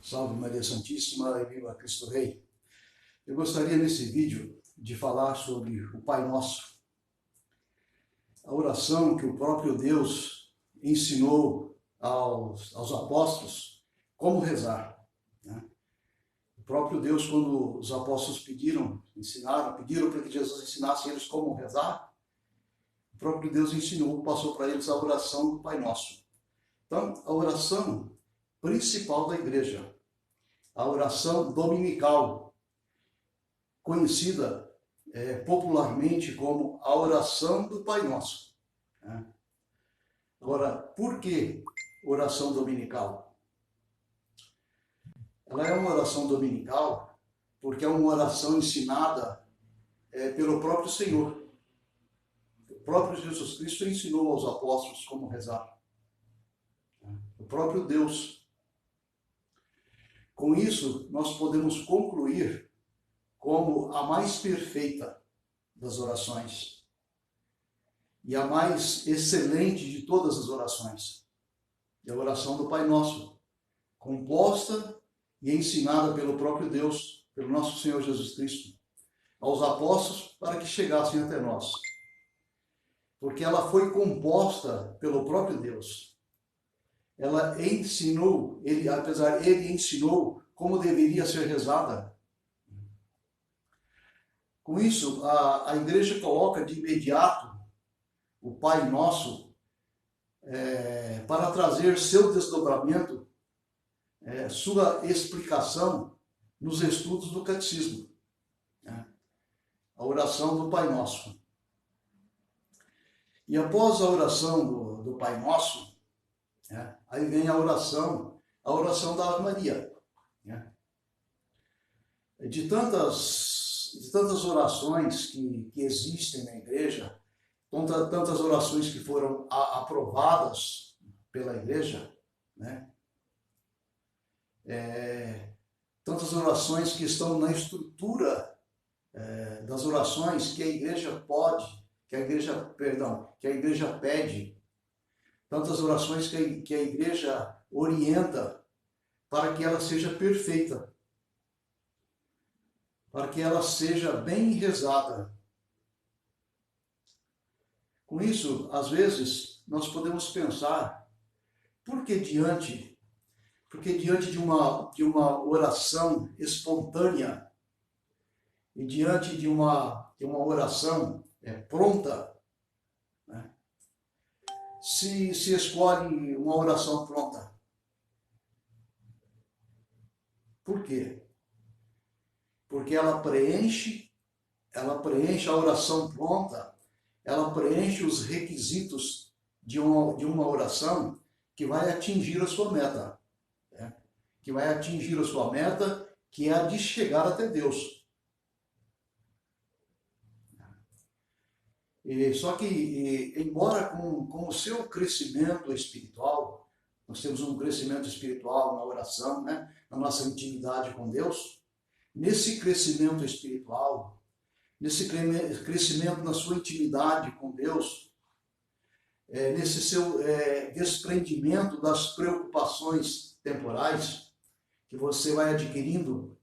Salve Maria Santíssima e viva Cristo Rei. Eu gostaria nesse vídeo de falar sobre o Pai Nosso, a oração que o próprio Deus ensinou aos apóstolos como rezar. O próprio Deus, quando os apóstolos pediram para que Jesus ensinasse eles como rezar, o próprio Deus passou para eles a oração do Pai Nosso. Então, a oração principal da igreja, a oração dominical, conhecida popularmente como a oração do Pai Nosso. Agora, por que oração dominical? Ela é uma oração dominical porque é uma oração ensinada pelo próprio Senhor. O próprio Jesus Cristo ensinou aos apóstolos como rezar. O próprio Deus. Com isso, nós podemos concluir como a mais perfeita das orações e a mais excelente de todas as orações. É a oração do Pai Nosso, composta e ensinada pelo próprio Deus, pelo nosso Senhor Jesus Cristo, aos apóstolos para que chegassem até nós. Porque ela foi composta pelo próprio Deus. Ela ensinou, ele ensinou como deveria ser rezada. Com isso, a igreja coloca de imediato o Pai Nosso para trazer seu desdobramento, sua explicação nos estudos do catecismo. A oração do Pai Nosso. E após a oração do Pai Nosso, aí vem a oração da Ave Maria. De tantas orações que existem na igreja, tantas orações que foram aprovadas pela igreja, tantas orações que estão na estrutura das orações que a igreja pede, tantas orações que a igreja orienta para que ela seja perfeita, para que ela seja bem rezada. Com isso, às vezes, nós podemos pensar, porque diante de uma oração espontânea e diante de uma oração pronta, se escolhe uma oração pronta. Por quê? Porque ela preenche a oração pronta, ela preenche os requisitos de uma oração que vai atingir a sua meta. Que vai atingir a sua meta, que é a de chegar até Deus. Só que, embora com o seu crescimento espiritual, nós temos um crescimento espiritual na oração, na nossa intimidade com Deus, nesse crescimento espiritual, nesse crescimento na sua intimidade com Deus, nesse seu desprendimento das preocupações temporais que você vai adquirindo,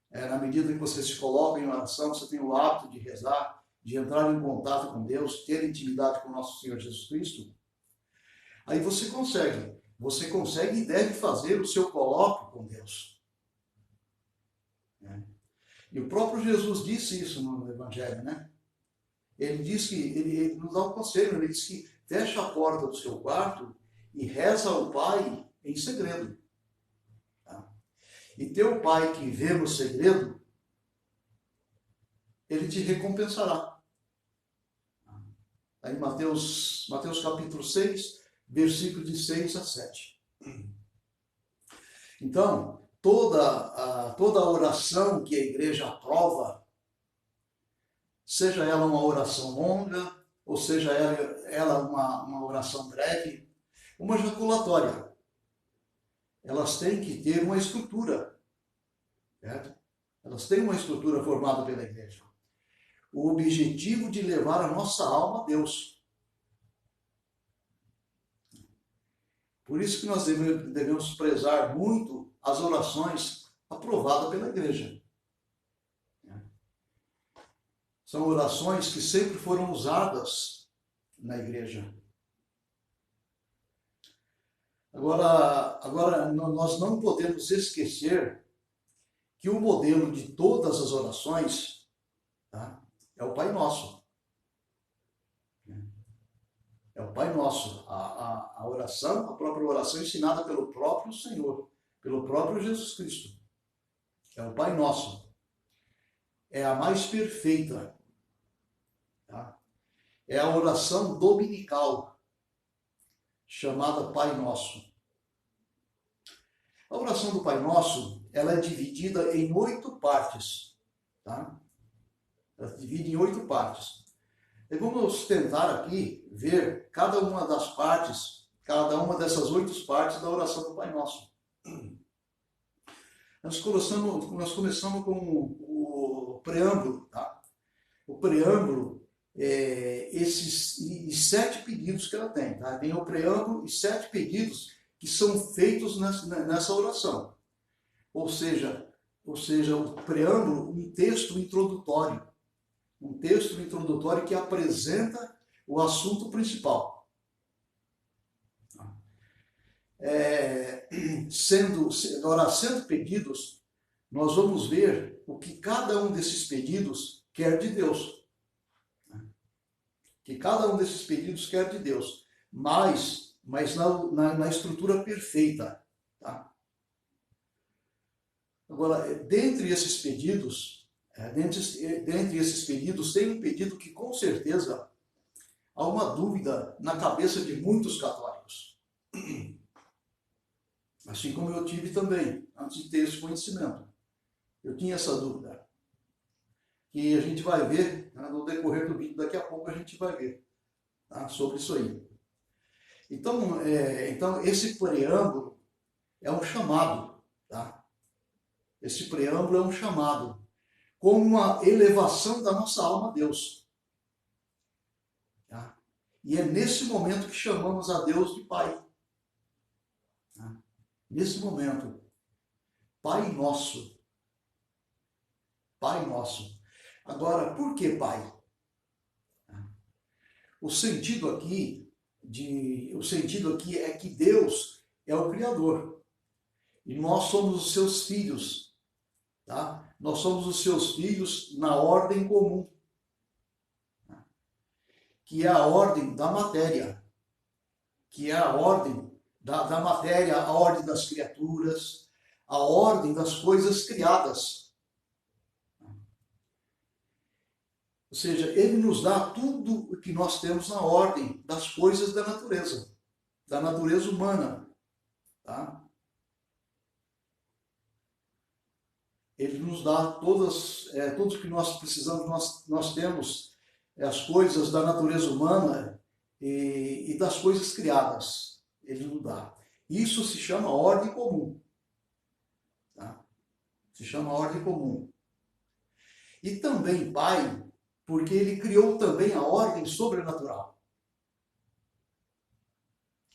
na medida que você se coloca em oração, você tem o hábito de rezar, de entrar em contato com Deus, ter intimidade com o nosso Senhor Jesus Cristo, aí você consegue e deve fazer o seu colóquio com Deus. E o próprio Jesus disse isso no Evangelho, Ele diz que, ele nos dá um conselho, ele diz que fecha a porta do seu quarto e reza ao Pai em segredo. E teu Pai que vê no segredo, ele te recompensará. Aí Mateus capítulo 6, versículos de 6 a 7. Então, toda a oração que a igreja aprova, seja ela uma oração longa, ou seja ela uma oração breve, uma jaculatória, elas têm que ter uma estrutura, certo? Elas têm uma estrutura formada pela igreja. O objetivo de levar a nossa alma a Deus. Por isso que nós devemos prezar muito as orações aprovadas pela igreja. São orações que sempre foram usadas na igreja. Agora nós não podemos esquecer que o modelo de todas as orações, tá, é o Pai Nosso. É o Pai Nosso. A oração, a própria oração ensinada pelo próprio Senhor, pelo próprio Jesus Cristo. É o Pai Nosso. É a mais perfeita. Tá? É a oração dominical, chamada Pai Nosso. A oração do Pai Nosso, ela é dividida em 8 partes. Tá? Ela se divide em 8 partes. E vamos tentar aqui ver cada uma das partes, cada uma dessas 8 partes da oração do Pai Nosso. Nós começamos com o preâmbulo. Tá? O preâmbulo esses 7 pedidos que ela tem. Tá? Tem o preâmbulo e 7 pedidos que são feitos nessa oração. Ou seja, o preâmbulo, um texto introdutório. Um texto introdutório que apresenta o assunto principal. Sendo pedidos, nós vamos ver o que cada um desses pedidos quer de Deus. Que cada um desses pedidos quer de Deus, mas na estrutura perfeita. Tá? Agora, dentre esses pedidos, tem um pedido que com certeza há uma dúvida na cabeça de muitos católicos. Assim como eu tive também, antes de ter esse conhecimento. Eu tinha essa dúvida. Que a gente vai ver, né, no decorrer do vídeo, daqui a pouco a gente vai ver, tá, sobre isso aí. Então, esse preâmbulo é um chamado. Tá? Esse preâmbulo é um chamado, como uma elevação da nossa alma a Deus. Tá? E é nesse momento que chamamos a Deus de Pai. Tá? Nesse momento, Pai Nosso. Pai Nosso. Agora, por que Pai? O sentido aqui é que Deus é o Criador. E nós somos os seus filhos. Tá? Nós somos os seus filhos na ordem comum. Que é a ordem da matéria. Que é a ordem da matéria, a ordem das criaturas, a ordem das coisas criadas. Ou seja, ele nos dá tudo o que nós temos na ordem das coisas da natureza humana. Tá? Ele nos dá tudo o que nós precisamos, nós temos as coisas da natureza humana e das coisas criadas. Ele nos dá. Isso se chama ordem comum. Tá? Se chama ordem comum. E também Pai, porque ele criou também a ordem sobrenatural.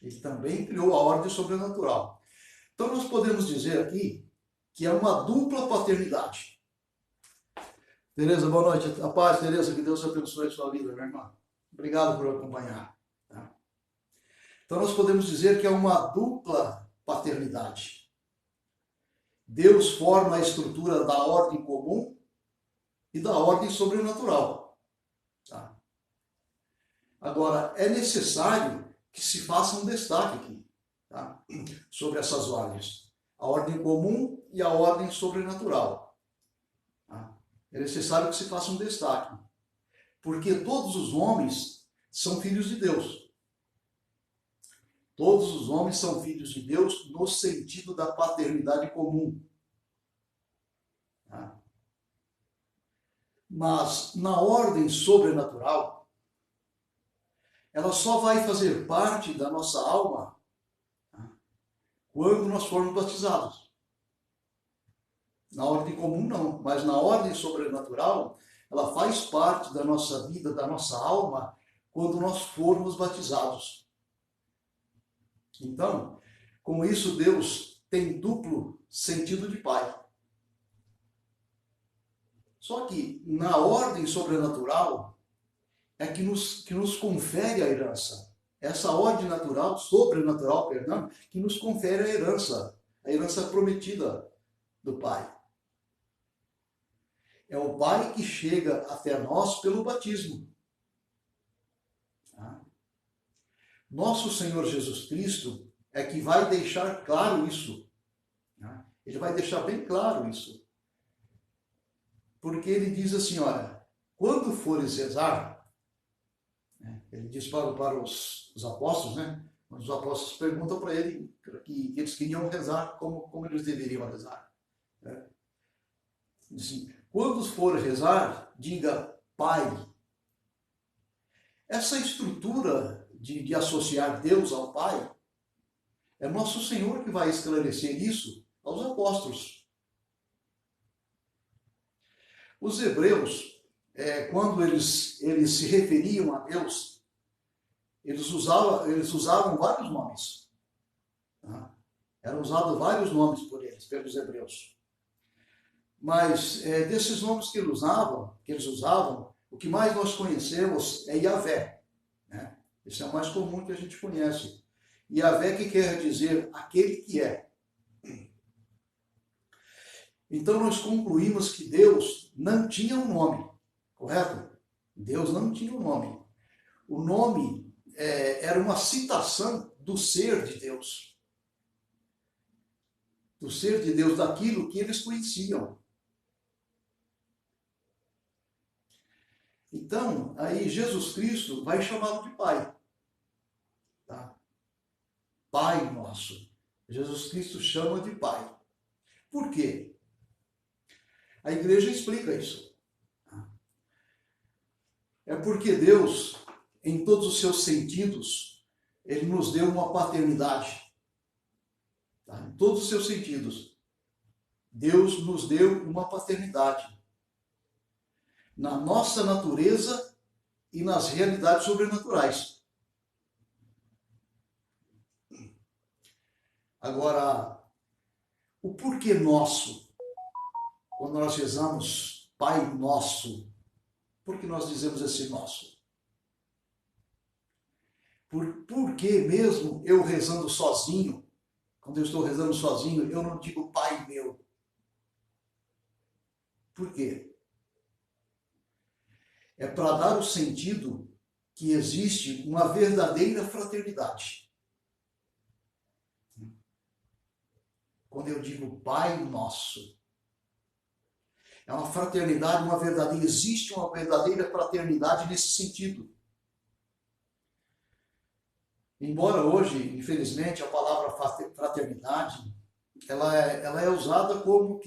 Ele também criou a ordem sobrenatural. Então nós podemos dizer aqui que é uma dupla paternidade. Tereza, boa noite. A paz, Tereza, que Deus abençoe a sua vida, minha irmã. Obrigado por acompanhar. Tá? Então nós podemos dizer que é uma dupla paternidade. Deus forma a estrutura da ordem comum e da ordem sobrenatural. Tá? Agora, é necessário que se faça um destaque aqui, tá? Sobre essas ordens. A ordem comum e a ordem sobrenatural. Tá? É necessário que se faça um destaque. Porque todos os homens são filhos de Deus. Todos os homens são filhos de Deus no sentido da paternidade comum. Tá? Mas na ordem sobrenatural, ela só vai fazer parte da nossa alma, tá, quando nós formos batizados. Na ordem comum não, mas na ordem sobrenatural, ela faz parte da nossa vida, da nossa alma, quando nós formos batizados. Então, com isso Deus tem duplo sentido de pai. Só que na ordem sobrenatural é que nos confere a herança. Essa ordem natural, sobrenatural, perdão, que nos confere a herança prometida do Pai. É o Pai que chega até nós pelo batismo. Tá? Nosso Senhor Jesus Cristo é que vai deixar claro isso. Tá? Ele vai deixar bem claro isso. Porque ele diz assim, olha, quando fores rezar, ele diz para os apóstolos, né? Os apóstolos perguntam para ele que eles queriam rezar, como eles deveriam rezar. Né? Assim, quando for rezar, diga Pai. Essa estrutura de associar Deus ao Pai, é nosso Senhor que vai esclarecer isso aos apóstolos. Os hebreus, quando eles se referiam a Deus, eles usavam vários nomes. Tá? Eram usados vários nomes por eles, pelos hebreus. Mas desses nomes que eles usavam, o que mais nós conhecemos é Yahvé. Né? Esse é o mais comum que a gente conhece. Yahvé que quer dizer aquele que é. Então nós concluímos que Deus não tinha um nome, correto? Deus não tinha um nome. O nome era uma citação do ser de Deus. Do ser de Deus, daquilo que eles conheciam. Então, aí Jesus Cristo vai chamá-lo de Pai. Tá? Pai nosso. Jesus Cristo chama de Pai. Por quê? A igreja explica isso. É porque Deus, em todos os seus sentidos, Ele nos deu uma paternidade. Tá? Em todos os seus sentidos. Deus nos deu uma paternidade. Na nossa natureza e nas realidades sobrenaturais. Agora, o porquê nosso? Quando nós rezamos Pai Nosso, por que nós dizemos esse nosso? Por que mesmo eu rezando sozinho, quando eu estou rezando sozinho, eu não digo Pai meu? Por quê? É para dar o sentido que existe uma verdadeira fraternidade. Quando eu digo Pai Nosso, é uma fraternidade, existe uma verdadeira fraternidade nesse sentido. Embora hoje, infelizmente, a palavra fraternidade, ela é usada como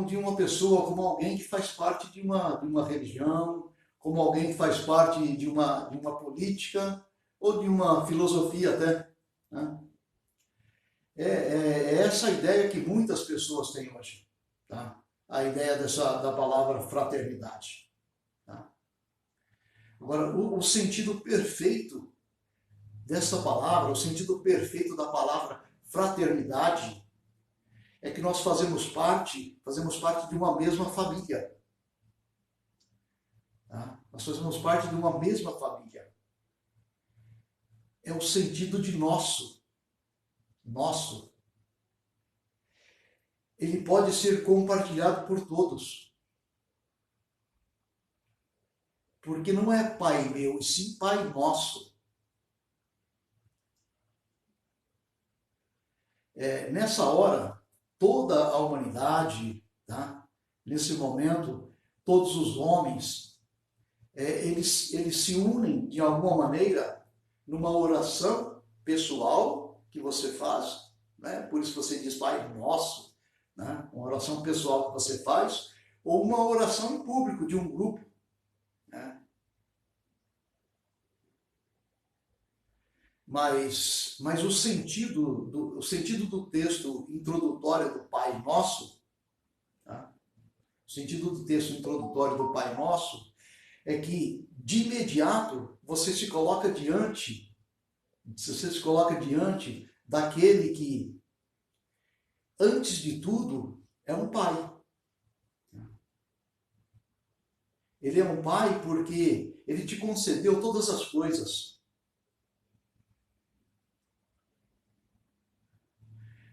de uma pessoa, como alguém que faz parte de uma religião, como alguém que faz parte de uma política, ou de uma filosofia até. Né? É essa ideia que muitas pessoas têm hoje. Tá? A ideia da palavra fraternidade. Tá? Agora, o sentido perfeito dessa palavra, o sentido perfeito da palavra fraternidade, é que nós fazemos parte de uma mesma família. Tá? Nós fazemos parte de uma mesma família. É o sentido de nosso. Nosso. Ele pode ser compartilhado por todos. Porque não é Pai meu, e sim Pai nosso. Nessa hora, toda a humanidade, tá? Nesse momento, todos os homens, eles se unem de alguma maneira numa oração pessoal que você faz, né? Por isso você diz Pai Nosso, né? Uma oração pessoal que você faz, ou uma oração em público de um grupo. Né? Mas o sentido do texto introdutório do Pai Nosso, tá? O sentido do texto introdutório do Pai Nosso é que, de imediato, você se coloca diante daquele antes de tudo, é um pai. Ele é um pai porque ele te concedeu todas as coisas.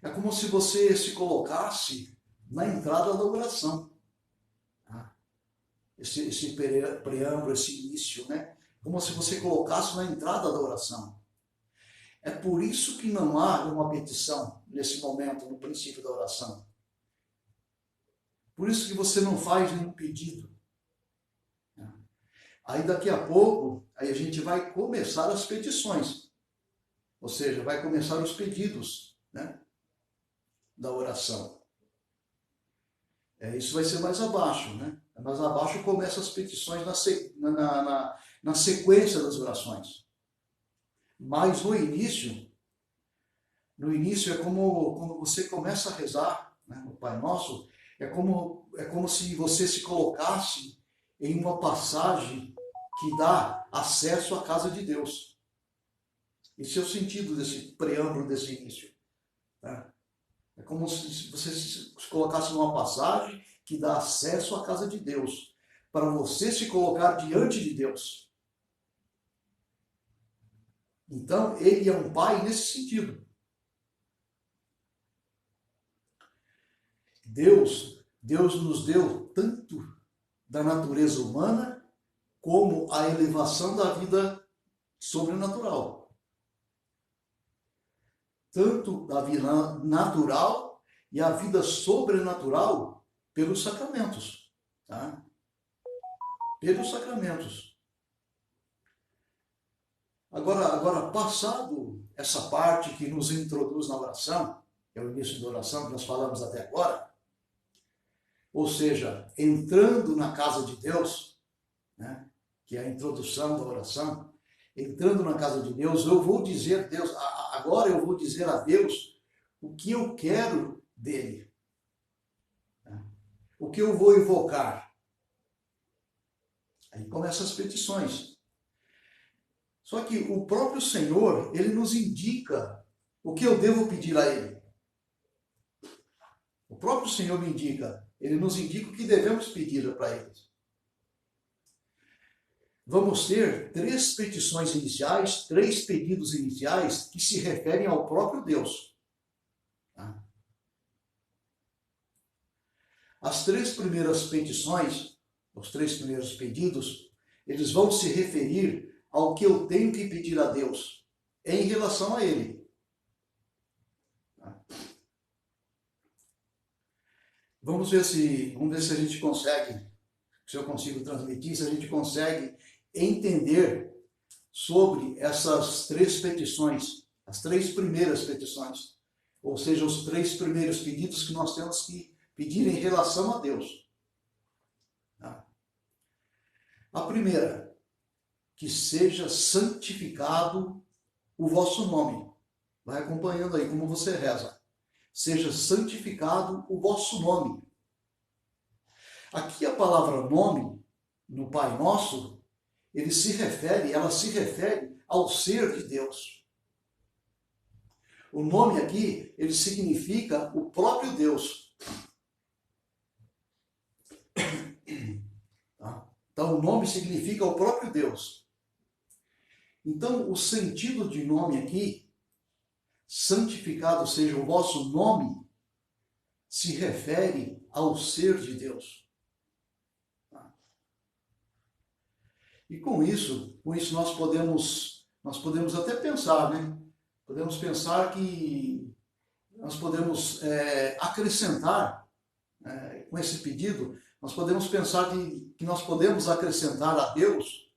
É como se você se colocasse na entrada da oração. Esse preâmbulo, esse início, né? Como se você colocasse na entrada da oração. É por isso que não há uma petição nesse momento, no princípio da oração. Por isso que você não faz nenhum pedido. Aí daqui a pouco, aí a gente vai começar as petições. Ou seja, vai começar os pedidos, né, da oração. Isso vai ser mais abaixo, né? Mais abaixo começa as petições na sequência das orações. Mas no início é como quando você começa a rezar, né, o Pai Nosso, é como se você se colocasse em uma passagem que dá acesso à casa de Deus. Esse é o sentido desse preâmbulo, desse início. Né? É como se você se colocasse numa passagem que dá acesso à casa de Deus, para você se colocar diante de Deus. Então, ele é um pai nesse sentido. Deus nos deu tanto da natureza humana como a elevação da vida sobrenatural. Tanto a vida natural e a vida sobrenatural pelos sacramentos. Tá? Pelos sacramentos. Agora, passado essa parte que nos introduz na oração, que é o início da oração que nós falamos até agora, ou seja, entrando na casa de Deus, né, que é a introdução da oração, entrando na casa de Deus, agora eu vou dizer a Deus o que eu quero dele, né, o que eu vou invocar. Aí começam as petições. Só que o próprio Senhor, ele nos indica o que eu devo pedir a ele. O próprio Senhor me indica, ele nos indica o que devemos pedir para ele. Vamos ter 3 petições iniciais, 3 pedidos iniciais que se referem ao próprio Deus. Tá? As 3 primeiras petições, os 3 primeiros pedidos, eles vão se referir ao que eu tenho que pedir a Deus em relação a Ele. Tá? Vamos ver se a gente consegue, se eu consigo transmitir, se a gente consegue entender sobre essas 3 petições, as 3 primeiras petições, ou seja, os 3 primeiros pedidos que nós temos que pedir em relação a Deus. Tá? A primeira, que seja santificado o vosso nome. Vai acompanhando aí como você reza. Seja santificado o vosso nome. Aqui a palavra nome, no Pai Nosso, ela se refere ao ser de Deus. O nome aqui, ele significa o próprio Deus. Tá? Então, o nome significa o próprio Deus. Então, o sentido de nome aqui, santificado seja o vosso nome, se refere ao ser de Deus. E com isso nós podemos até pensar, né? Podemos pensar que nós podemos acrescentar, com esse pedido, nós podemos pensar que nós podemos acrescentar a Deus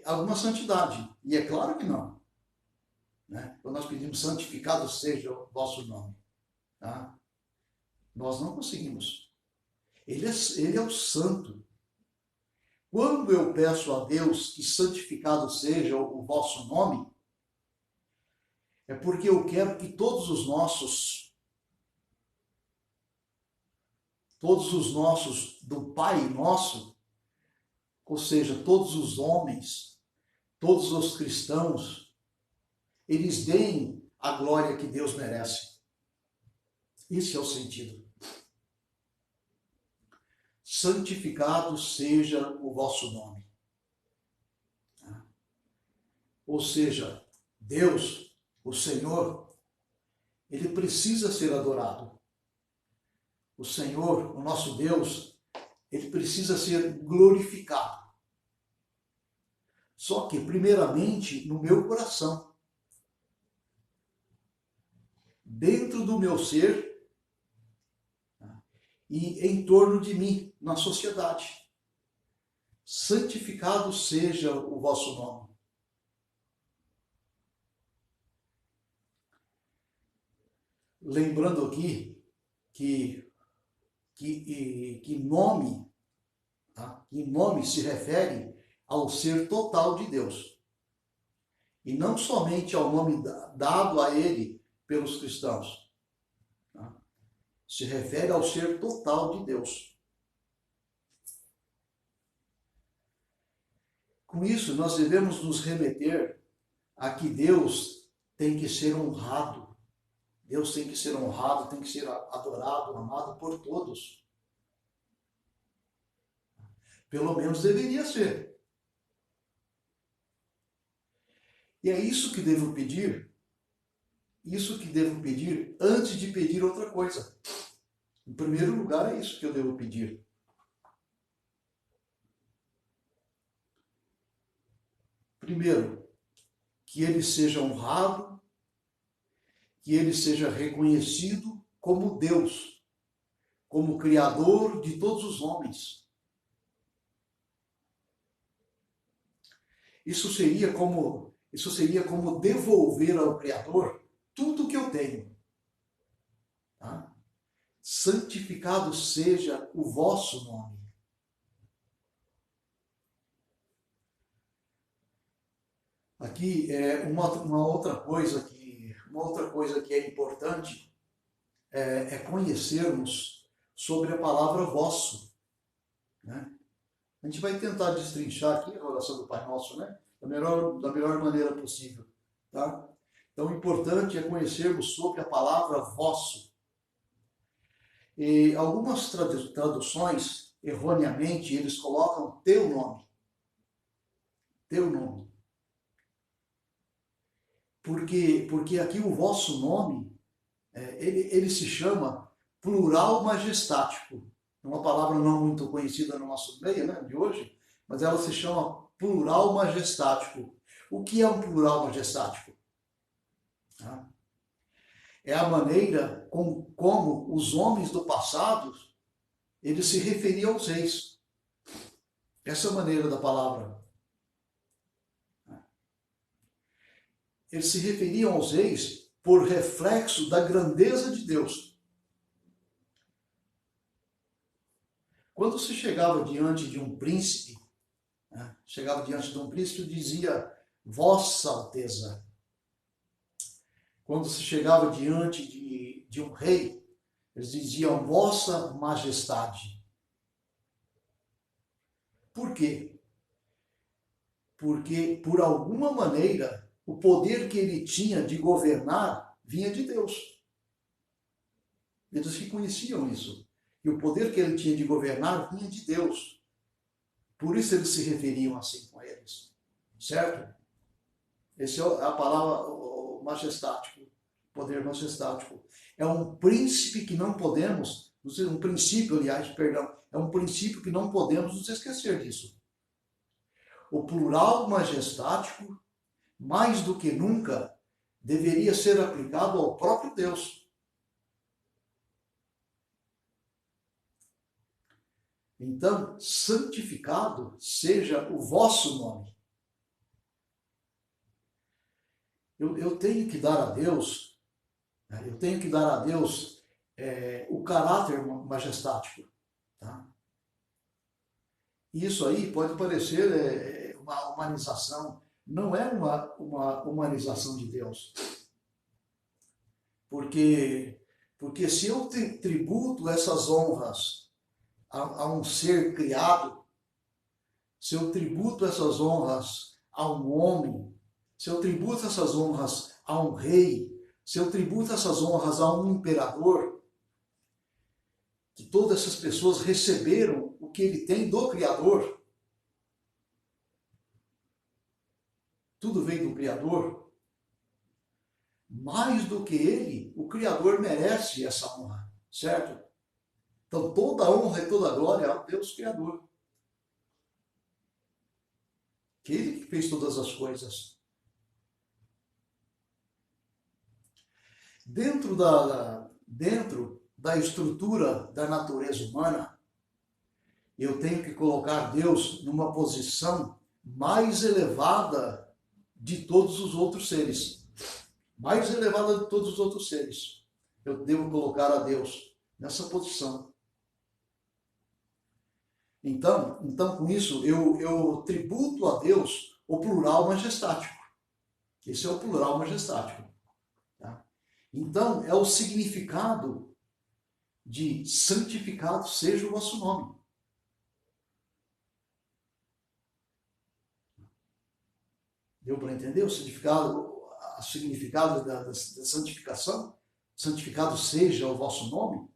alguma santidade. E é claro que não. Né? Quando nós pedimos santificado seja o vosso nome. Tá? Nós não conseguimos. Ele é o santo. Quando eu peço a Deus que santificado seja o vosso nome, é porque eu quero que todos os nossos do Pai Nosso, ou seja, todos os homens, todos os cristãos, eles deem a glória que Deus merece. Esse é o sentido. Santificado seja o vosso nome. Ou seja, Deus, o Senhor, ele precisa ser adorado. O Senhor, o nosso Deus, ele precisa ser glorificado. Só que, primeiramente, no meu coração, dentro do meu ser e em torno de mim, na sociedade. Santificado seja o vosso nome. Lembrando aqui que nome, tá? Que nome se refere ao ser total de Deus. E não somente ao nome dado a ele pelos cristãos. Tá? Se refere ao ser total de Deus. Com isso, nós devemos nos remeter a que Deus tem que ser honrado. Deus tem que ser honrado, tem que ser adorado, amado por todos. Pelo menos deveria ser. E é isso que devo pedir. Isso que devo pedir antes de pedir outra coisa. Em primeiro lugar, é isso que eu devo pedir. Primeiro, que ele seja honrado, que ele seja reconhecido como Deus, como Criador de todos os homens. Isso seria como devolver ao Criador tudo que eu tenho. Tá? Santificado seja o vosso nome. Aqui uma outra coisa que é importante é conhecermos sobre a palavra vosso. Né? A gente vai tentar destrinchar aqui a oração do Pai Nosso, né? Da melhor maneira possível. Tá? Então, o importante é conhecermos sobre a palavra vosso. E algumas traduções, erroneamente, eles colocam teu nome. Teu nome. Porque aqui o vosso nome, ele se chama plural majestático. É uma palavra não muito conhecida no nosso meio, né, de hoje, mas ela se chama plural majestático. O que é um plural majestático? É a maneira como os homens do passado eles se referiam aos reis. Essa é a maneira da palavra. Eles se referiam aos reis por reflexo da grandeza de Deus. Quando se chegava diante de um príncipe, dizia Vossa Alteza. Quando se chegava diante de um rei, eles diziam Vossa Majestade. Por quê? Porque, por alguma maneira, o poder que ele tinha de governar vinha de Deus. Eles reconheciam isso. E o poder que ele tinha de governar vinha de Deus. Por isso eles se referiam assim com eles. Certo? Essa é a palavra majestático. Poder majestático. É um príncipe que não podemos, um princípio, aliás, perdão, é um princípio que não podemos nos esquecer disso. O plural majestático, mais do que nunca, deveria ser aplicado ao próprio Deus. Então, santificado seja o vosso nome. Eu tenho que dar a Deus, o caráter majestático. Tá? Isso aí pode parecer uma humanização. Não é uma humanização de Deus. Porque se eu tributo essas honras a um ser criado, se eu tributo essas honras a um homem, se eu tributo essas honras a um rei, se eu tributo essas honras a um imperador, todas essas pessoas receberam o que ele tem do Criador. Tudo vem do Criador. Mais do que ele, o Criador merece essa honra, certo? Então toda a honra e toda a glória é ao Deus Criador. Que ele que fez todas as coisas. Dentro da estrutura da natureza humana, eu tenho que colocar Deus numa posição mais elevada de todos os outros seres. Mais elevada de todos os outros seres. Eu devo colocar a Deus nessa posição. Então com isso, eu tributo a Deus o plural majestático. Esse é o plural majestático. Tá? Então, é o significado de santificado seja o vosso nome. Deu para entender o significado da santificação? Santificado seja o vosso nome.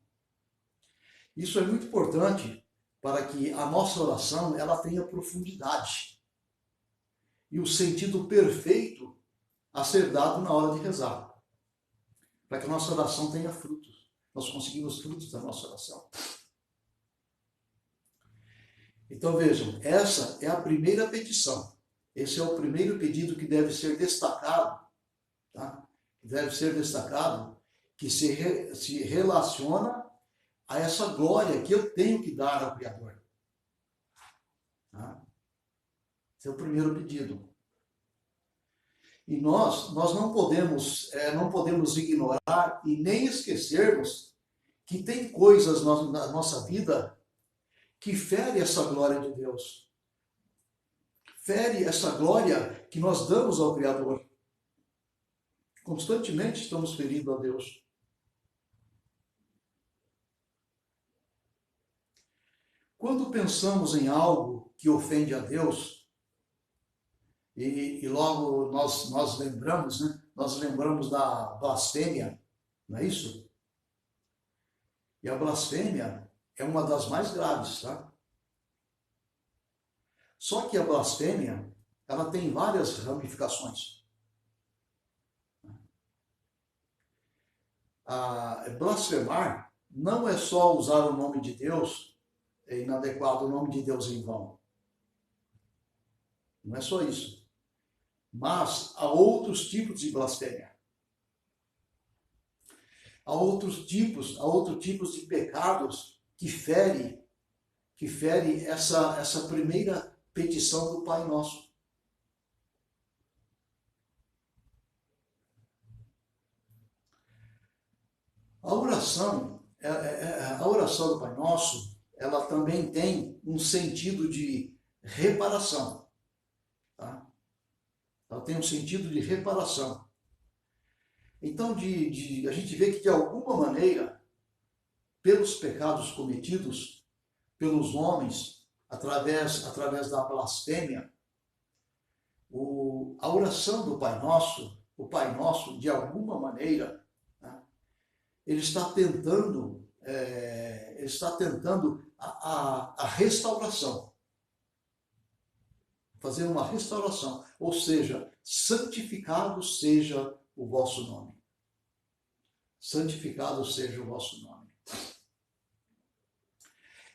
Isso é muito importante para que a nossa oração ela tenha profundidade e o sentido perfeito a ser dado na hora de rezar. Para que a nossa oração tenha frutos. Nós conseguimos frutos da nossa oração. Então vejam, essa é a primeira petição. Esse é o primeiro pedido que deve ser destacado, tá? Deve ser destacado, que se relaciona a essa glória que eu tenho que dar ao Criador. Tá? Esse é o primeiro pedido. E nós não podemos ignorar e nem esquecermos que tem coisas na nossa vida que fere essa glória de Deus. Fere essa glória que nós damos ao Criador. Constantemente estamos ferindo a Deus. Quando pensamos em algo que ofende a Deus, e logo nós lembramos, né? Nós lembramos da blasfêmia, não é isso? E a blasfêmia é uma das mais graves, tá? Só que a blasfêmia, ela tem várias ramificações. Blasfemar não é só usar o nome de Deus, é inadequado o nome de Deus em vão. Não é só isso. Mas há outros tipos de blasfêmia. Há outros tipos de pecados que fere essa primeira petição do Pai Nosso. A oração do Pai Nosso, ela também tem um sentido de reparação. Tá? Ela tem um sentido de reparação. Então, a gente vê que, de alguma maneira, pelos pecados cometidos pelos homens, através da blasfêmia, a oração do Pai Nosso, o Pai Nosso, de alguma maneira, né, ele está tentando a restauração. Fazer uma restauração, ou seja, santificado seja o vosso nome. Santificado seja o vosso nome.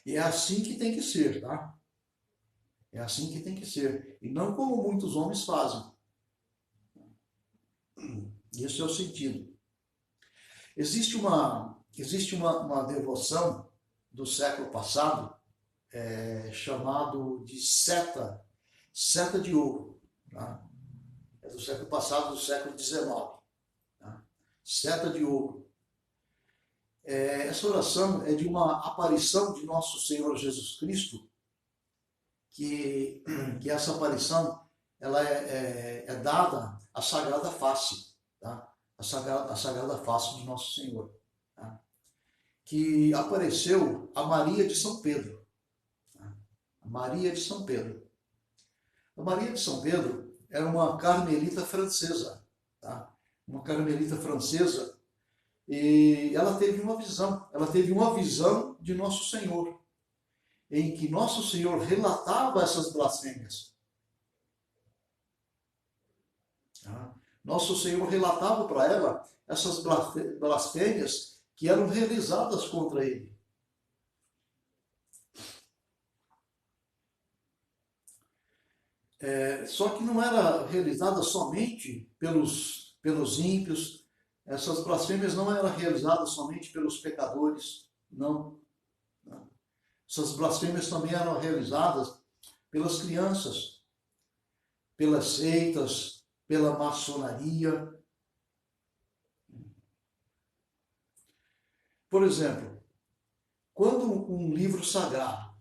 E é assim que tem que ser, tá? É assim que tem que ser. E não como muitos homens fazem. Esse é o sentido. Existe uma devoção do século passado chamado de seta de ouro. Tá? É do século passado, do século XIX. Tá? Seta de ouro. Essa oração é de uma aparição de nosso Senhor Jesus Cristo, que essa aparição ela é dada à Sagrada Face, tá? A Sagrada Face de nosso Senhor, tá? Que apareceu a Maria de São Pedro. Tá? A Maria de São Pedro. A Maria de São Pedro era uma carmelita francesa, tá? Uma carmelita francesa E ela teve uma visão de Nosso Senhor, em que Nosso Senhor relatava essas blasfêmias. Nosso Senhor relatava para ela essas blasfêmias que eram realizadas contra ele. Só que não era realizada somente pelos ímpios, essas blasfêmias não eram realizadas somente pelos pecadores, não. Essas blasfêmias também eram realizadas pelas crianças, pelas seitas, pela maçonaria. Por exemplo, quando um livro sagrado,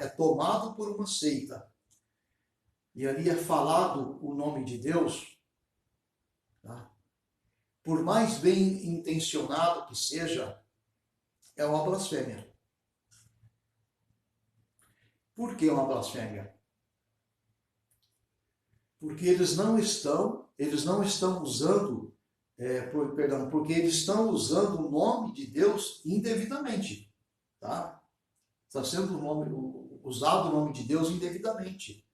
é tomado por uma seita e ali é falado o nome de Deus, por mais bem intencionado que seja, é uma blasfêmia. Por que uma blasfêmia? Porque eles não estão usando, porque eles estão usando o nome de Deus indevidamente, tá? Está sendo usado o nome de Deus indevidamente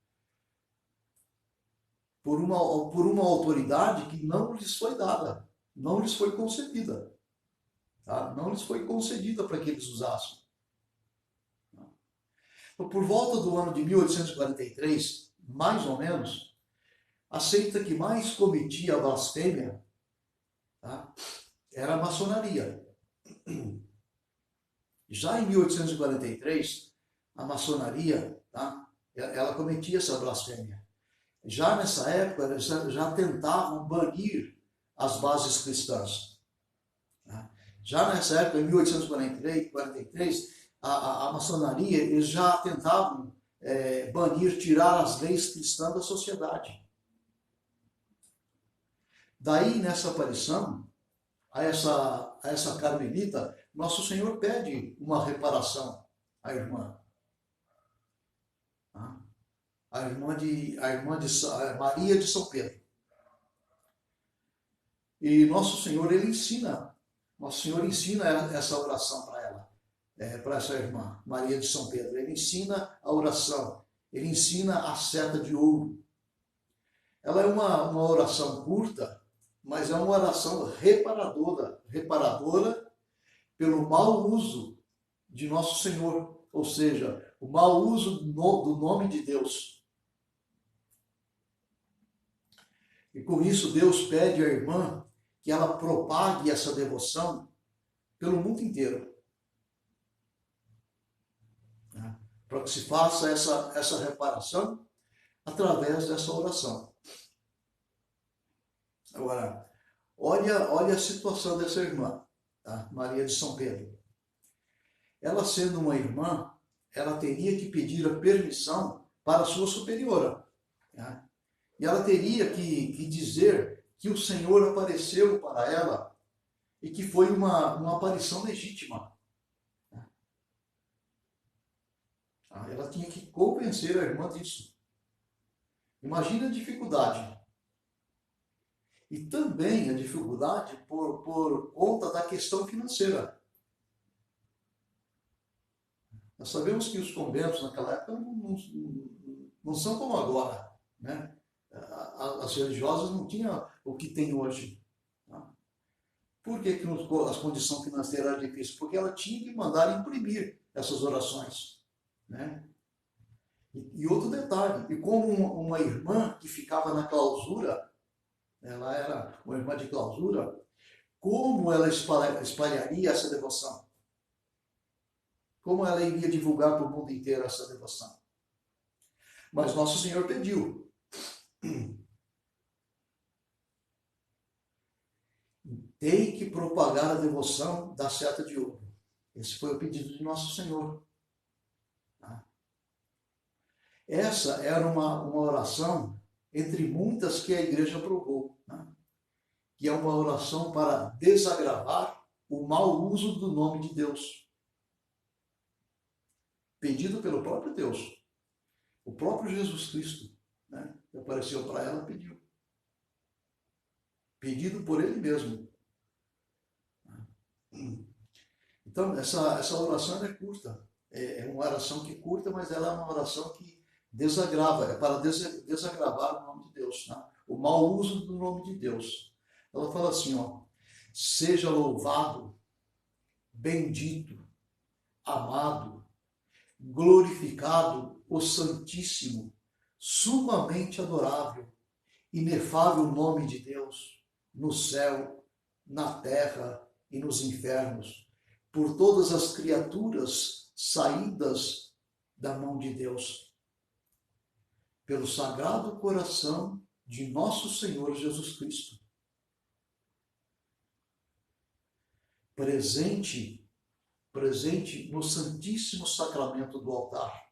por uma autoridade que não lhes foi dada, não lhes foi concedida, tá? Não lhes foi concedida para que eles usassem. Por volta do ano de 1843, mais ou menos, a seita que mais cometia a blasfêmia, tá, era a maçonaria. Já em 1843, a maçonaria, tá, ela cometia essa blasfêmia. Já nessa época, eles já tentavam banir as bases cristãs. Tá? Já nessa época, em 1843, a maçonaria, eles já tentavam banir, tirar as leis cristãs da sociedade. Daí, nessa aparição, a essa carmelita, Nosso Senhor pede uma reparação à irmã. A irmã de Maria de São Pedro. E Nosso Senhor ensina essa oração para ela, para essa irmã, Maria de São Pedro. Ele ensina a oração, ele ensina a seta de ouro. Ela é uma oração curta, mas é uma oração reparadora pelo mau uso de Nosso Senhor, ou seja, o mau uso do nome de Deus. E com isso Deus pede à irmã que ela propague essa devoção pelo mundo inteiro. Para que se faça essa reparação através dessa oração. Agora, olha a situação dessa irmã, tá? Maria de São Pedro. Ela sendo uma irmã, ela teria que pedir a permissão para a sua superiora. Tá? E ela teria que dizer que o Senhor apareceu para ela e que foi uma aparição legítima. Ela tinha que convencer a irmã disso. Imagina a dificuldade. E também a dificuldade por conta da questão financeira. Nós sabemos que os conventos naquela época não são como agora, né? As religiosas não tinham o que tem hoje. Tá? Por que as condições financeiras eram difíceis? Porque ela tinha que mandar imprimir essas orações. Né? E outro detalhe, e como uma irmã que ficava na clausura, ela era uma irmã de clausura, como ela espalharia essa devoção? Como ela iria divulgar para o mundo inteiro essa devoção? Mas Nosso Senhor pediu. Tem que propagar a devoção da seta de ouro. Esse foi o pedido de Nosso Senhor. Essa era uma oração entre muitas que a igreja aprovou, que é uma oração para desagravar o mau uso do nome de Deus. Pedido pelo próprio Deus. O próprio Jesus Cristo, que apareceu para ela, pediu. pedido por ele mesmo. Então, essa oração é curta. É uma oração que curta, mas ela é uma oração que desagrava, é para desagravar o nome de Deus, né? O mau uso do nome de Deus. Ela fala assim, ó, seja louvado, bendito, amado, glorificado o Santíssimo, sumamente adorável, inefável nome de Deus, no céu, na terra e nos infernos, por todas as criaturas saídas da mão de Deus, pelo sagrado coração de nosso Senhor Jesus Cristo, presente no Santíssimo Sacramento do altar.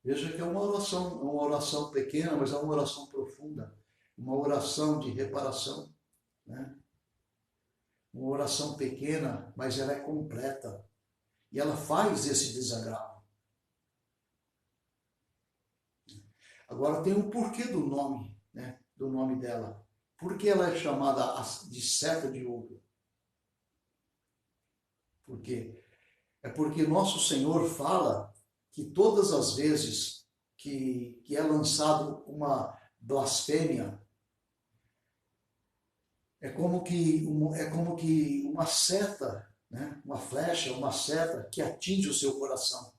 Veja que é uma oração pequena, mas é uma oração profunda, uma oração de reparação, né? Uma oração pequena, mas ela é completa. E ela faz esse desagravo. Agora tem o porquê do nome, né? Do nome dela. Por que ela é chamada de seta de ouro? Por quê? É porque nosso Senhor fala que todas as vezes que é lançado uma blasfêmia, é como que uma seta, né? Uma flecha, uma seta que atinge o seu coração.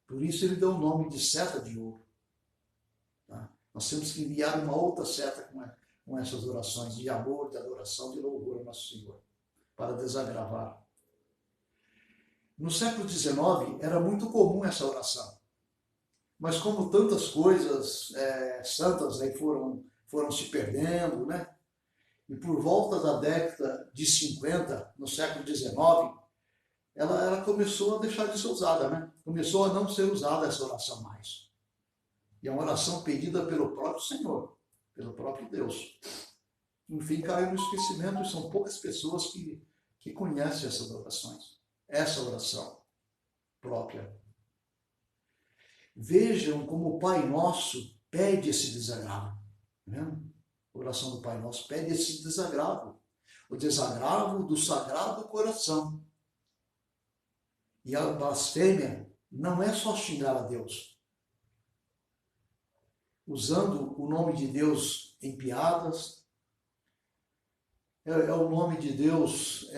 Por isso ele deu o nome de seta de ouro. Tá? Nós temos que enviar uma outra seta com essas orações de amor, de adoração, de louvor ao nosso Senhor, para desagravar. No século XIX era muito comum essa oração. Mas como tantas coisas santas aí foram se perdendo, né? E por volta da década de 50, no século XIX, ela começou a deixar de ser usada, né? Começou a não ser usada essa oração mais. E é uma oração pedida pelo próprio Senhor, pelo próprio Deus. Enfim, caiu no esquecimento e são poucas pessoas que conhecem essas orações. Essa oração própria. Vejam como o Pai Nosso pede esse desagravo. Né? A oração do Pai Nosso pede esse desagravo. O desagravo do Sagrado Coração. E a blasfêmia não é só xingar a Deus. Usando o nome de Deus em piadas, é o nome de Deus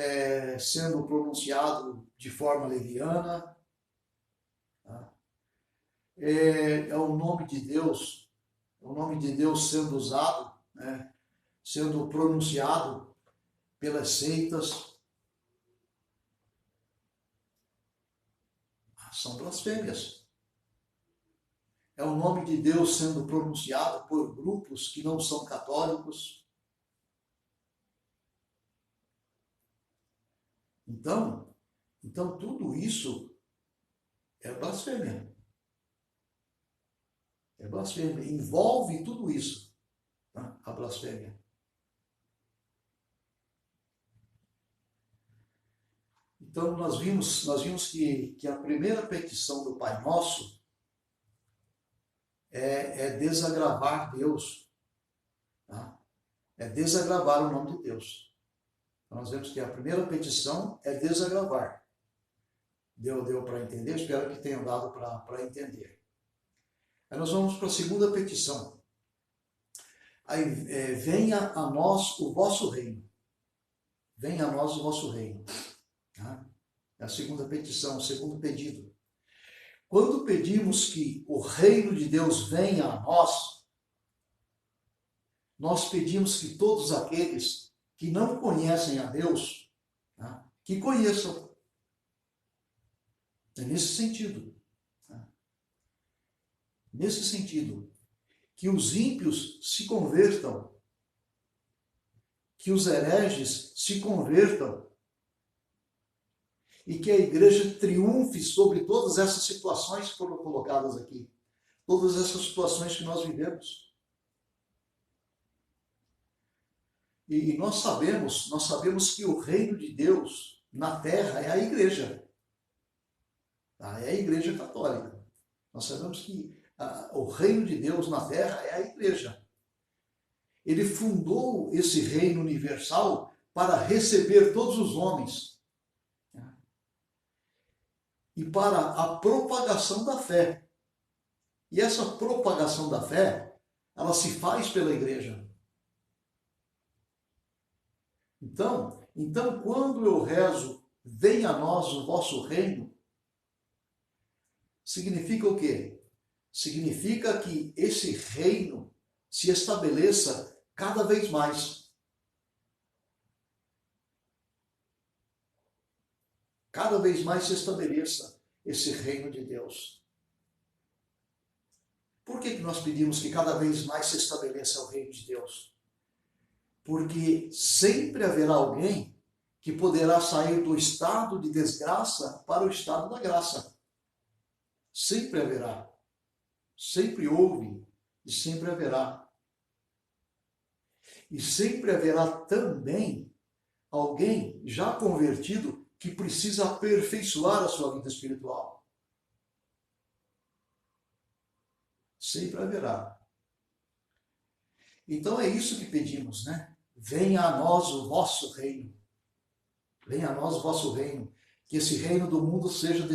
sendo pronunciado de forma leviana, tá? É o nome de Deus sendo usado, né? Sendo pronunciado pelas seitas. São blasfêmias. É o nome de Deus sendo pronunciado por grupos que não são católicos. Então tudo isso é blasfêmia. É blasfêmia. Envolve tudo isso, tá? A blasfêmia. Então nós vimos que a primeira petição do Pai Nosso é desagravar Deus, tá? É desagravar o nome de Deus. Então, nós vemos que a primeira petição é desagravar. Deu para entender? Espero que tenham dado para entender. Aí nós vamos para a segunda petição. Aí, venha a nós o vosso reino. Venha a nós o vosso reino. Tá? É a segunda petição, o segundo pedido. Quando pedimos que o reino de Deus venha a nós pedimos que todos aqueles que não conhecem a Deus, tá? Que conheçam. É nesse sentido. Tá? Nesse sentido. Que os ímpios se convertam. Que os hereges se convertam. E que a igreja triunfe sobre todas essas situações que foram colocadas aqui. Todas essas situações que nós vivemos. E nós sabemos que o reino de Deus na terra é a igreja. Tá? É a igreja católica. Nós sabemos que O reino de Deus na terra é a igreja. Ele fundou esse reino universal para receber todos os homens e para a propagação da fé. E essa propagação da fé, ela se faz pela igreja. Então, quando eu rezo, venha a nós o vosso reino, significa o quê? Significa que esse reino se estabeleça cada vez mais. Cada vez mais se estabeleça esse reino de Deus. Por que nós pedimos que cada vez mais se estabeleça o reino de Deus? Porque sempre haverá alguém que poderá sair do estado de desgraça para o estado da graça. Sempre haverá. Sempre houve e sempre haverá. E sempre haverá também alguém já convertido que precisa aperfeiçoar a sua vida espiritual. Sempre haverá. Então é isso que pedimos, né? Venha a nós o vosso reino. Venha a nós o vosso reino. Que esse reino do mundo seja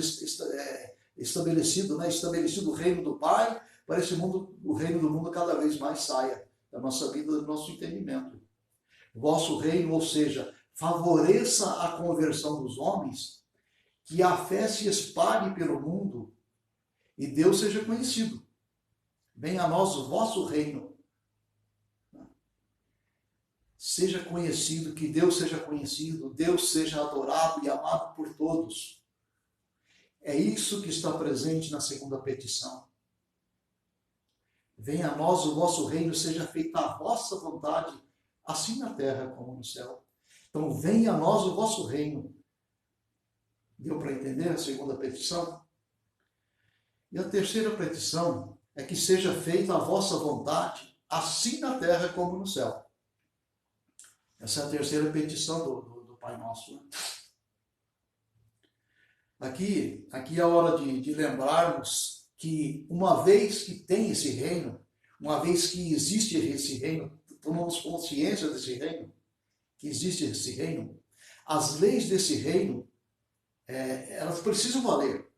estabelecido, né? Estabelecido o reino do Pai, para esse mundo, o reino do mundo cada vez mais saia da nossa vida, do nosso entendimento. O vosso reino, ou seja, favoreça a conversão dos homens, que a fé se espalhe pelo mundo e Deus seja conhecido. Venha a nós o vosso reino. Seja conhecido, que Deus seja conhecido, Deus seja adorado e amado por todos. É isso que está presente na segunda petição. Venha a nós o vosso reino, seja feita a vossa vontade, assim na terra como no céu. Então, venha a nós o vosso reino. Deu para entender a segunda petição? E a terceira petição é que seja feita a vossa vontade, assim na terra como no céu. Essa é a terceira petição do Pai Nosso. Né? Aqui é a hora de lembrarmos que uma vez que tem esse reino, uma vez que existe esse reino, tomamos consciência desse reino, que existe esse reino, as leis desse reino, elas precisam valer.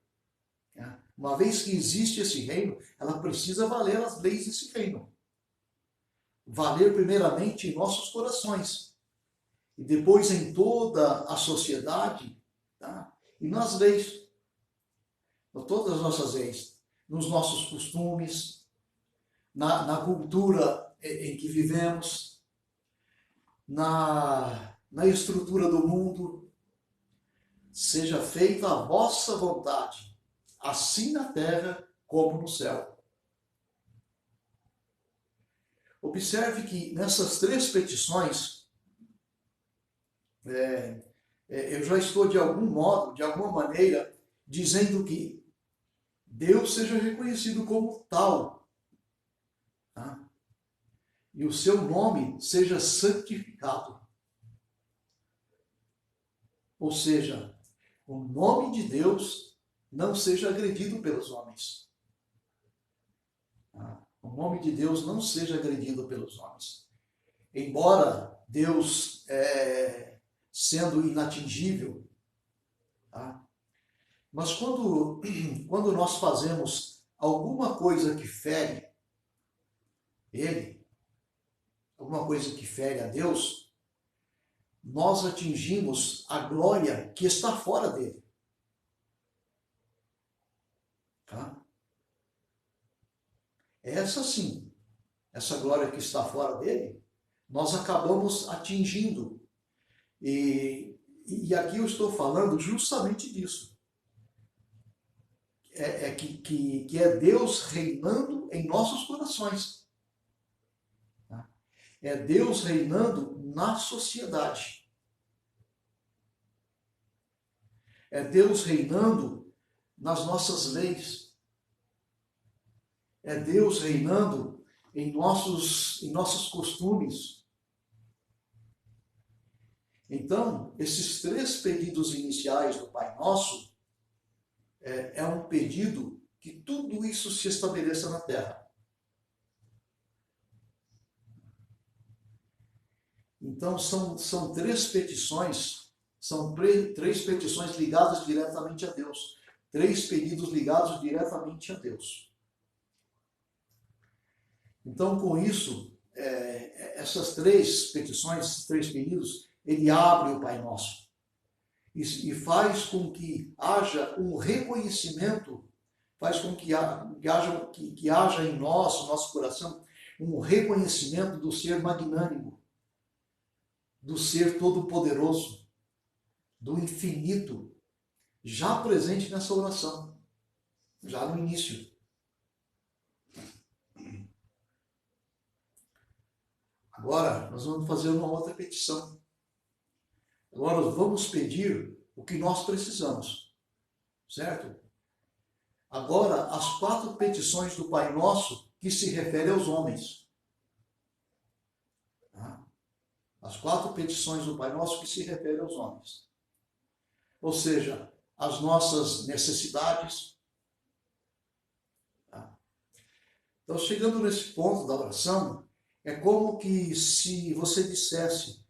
Né? Uma vez que existe esse reino, ela precisa valer as leis desse reino. Valer primeiramente em nossos corações, e depois em toda a sociedade, tá? E nas leis, em todas as nossas leis, nos nossos costumes, na cultura em que vivemos, na estrutura do mundo. Seja feita a vossa vontade, assim na terra como no céu. Observe que nessas três petições, eu já estou de algum modo, de alguma maneira, dizendo que Deus seja reconhecido como tal, tá? E o seu nome seja santificado. Ou seja, o nome de Deus não seja agredido pelos homens. Tá? O nome de Deus não seja agredido pelos homens. Embora Deus, sendo inatingível, tá? Mas quando nós fazemos alguma coisa que fere Ele, alguma coisa que fere a Deus, nós atingimos a glória que está fora dele. Tá? Essa sim, essa glória que está fora dele, nós acabamos atingindo. E aqui eu estou falando justamente disso. Que é Deus reinando em nossos corações. Tá? É Deus reinando na sociedade. É Deus reinando nas nossas leis. É Deus reinando em nossos costumes. Então, esses três pedidos iniciais do Pai Nosso é um pedido que tudo isso se estabeleça na terra. Então, são três petições, três petições ligadas diretamente a Deus. Três pedidos ligados diretamente a Deus. Então, com isso, essas três petições, esses três pedidos, ele abre o Pai Nosso e faz com que haja um reconhecimento, faz com que haja em nós, no nosso coração, um reconhecimento do ser magnânimo, do ser todo-poderoso, do infinito, já presente nessa oração, já no início. Agora, nós vamos fazer uma outra petição. Agora, vamos pedir o que nós precisamos, certo? Agora, as 4 petições do Pai Nosso que se referem aos homens. Tá? As 4 petições do Pai Nosso que se referem aos homens. Ou seja, as nossas necessidades. Tá? Então, chegando nesse ponto da oração, é como que se você dissesse,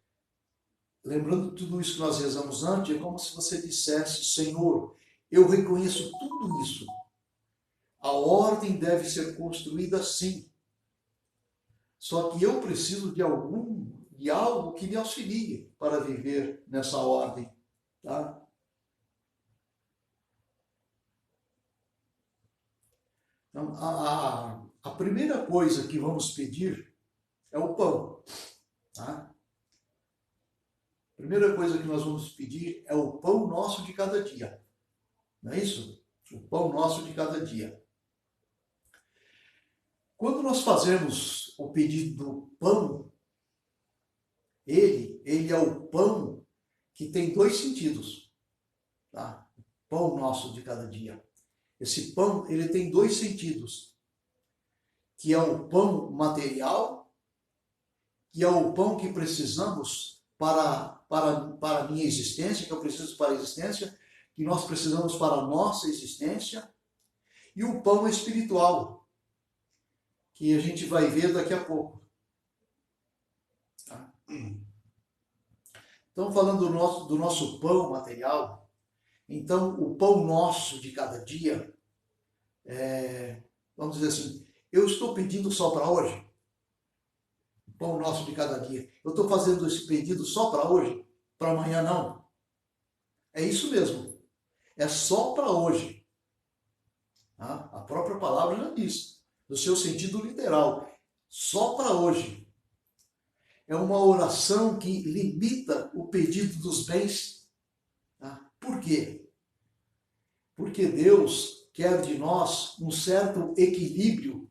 lembrando tudo isso que nós rezamos antes, é como se você dissesse: Senhor, eu reconheço tudo isso. A ordem deve ser construída assim. Só que eu preciso de algo que me auxilie para viver nessa ordem. Tá? Então, a primeira coisa que vamos pedir é o pão. Tá? A primeira coisa que nós vamos pedir é o pão nosso de cada dia. Não é isso? O pão nosso de cada dia. Quando nós fazemos o pedido do pão, ele é o pão que tem 2 sentidos. Tá? O pão nosso de cada dia. Esse pão, ele tem 2 sentidos. Que é o pão material, que é o pão que precisamos para a minha existência, que eu preciso para a existência, que nós precisamos para a nossa existência, e o pão espiritual, que a gente vai ver daqui a pouco. Tá? Então, falando do nosso pão material, então o pão nosso de cada dia, vamos dizer assim, eu estou pedindo só para hoje? O pão nosso de cada dia. Eu estou fazendo esse pedido só para hoje? Para amanhã não? É isso mesmo. É só para hoje. Tá? A própria palavra já diz, no seu sentido literal. Só para hoje. É uma oração que limita o pedido dos bens. Tá? Por quê? Porque Deus quer de nós um certo equilíbrio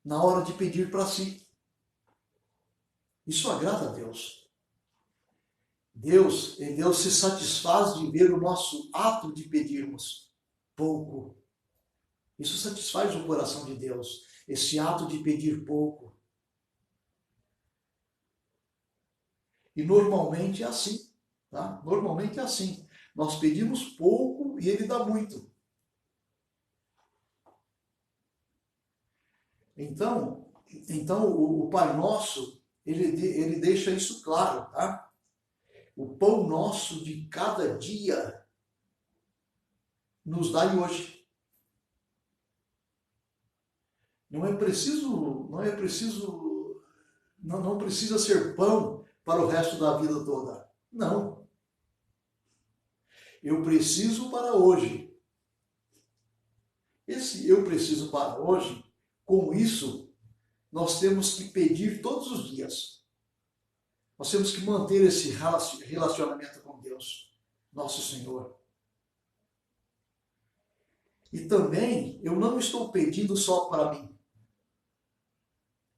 na hora de pedir para si. Isso agrada a Deus. Deus se satisfaz de ver o nosso ato de pedirmos pouco. Isso satisfaz o coração de Deus, esse ato de pedir pouco. E normalmente é assim, tá? Normalmente é assim. Nós pedimos pouco e Ele dá muito. Então o Pai Nosso, ele deixa isso claro, tá? O pão nosso de cada dia nos dai hoje. Não precisa ser pão para o resto da vida toda. Não. Eu preciso para hoje. Esse eu preciso para hoje, com isso, nós temos que pedir todos os dias. Nós temos que manter esse relacionamento com Deus, nosso Senhor. E também, eu não estou pedindo só para mim.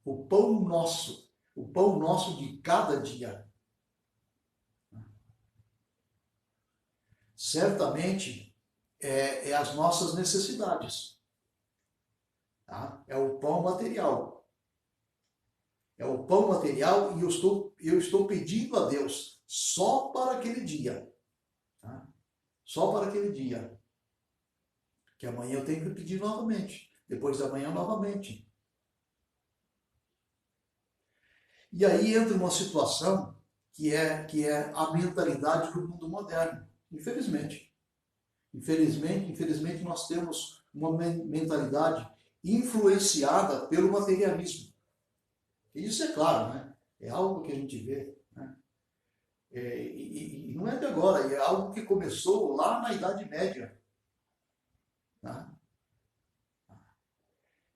O pão nosso de cada dia. Certamente, é as nossas necessidades. Tá? É o pão material. É o pão material e eu estou pedindo a Deus só para aquele dia. Tá? Só para aquele dia. que amanhã eu tenho que pedir novamente, depois da manhã novamente. E aí entra uma situação que é a mentalidade do mundo moderno, infelizmente. Infelizmente nós temos uma mentalidade influenciada pelo materialismo. E isso é claro, né? É algo que a gente vê, né? E não é de agora, é algo que começou lá na Idade Média. Tá?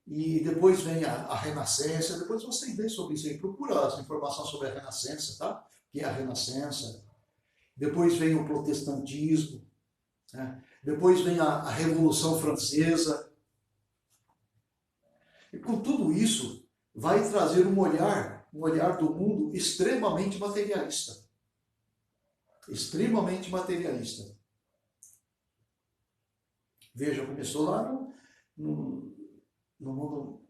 E depois vem a Renascença, depois você vê sobre isso aí, procura essa informação sobre a Renascença, tá? O que é a Renascença. Depois vem o protestantismo, né? Depois vem a Revolução Francesa. E com tudo isso, vai trazer um olhar do mundo extremamente materialista. Extremamente materialista. Veja, começou lá no, no mundo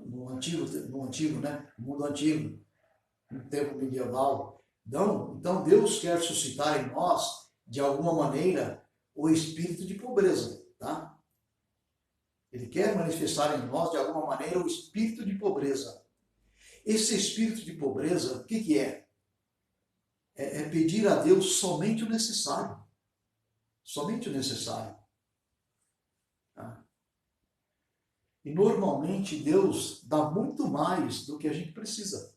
no antigo, né? No mundo antigo, no tempo medieval. Então Deus quer suscitar em nós, de alguma maneira, o espírito de pobreza, tá? Ele quer manifestar em nós, de alguma maneira, o espírito de pobreza. Esse espírito de pobreza, o que é? É pedir a Deus somente o necessário. Somente o necessário. Tá? E normalmente Deus dá muito mais do que a gente precisa.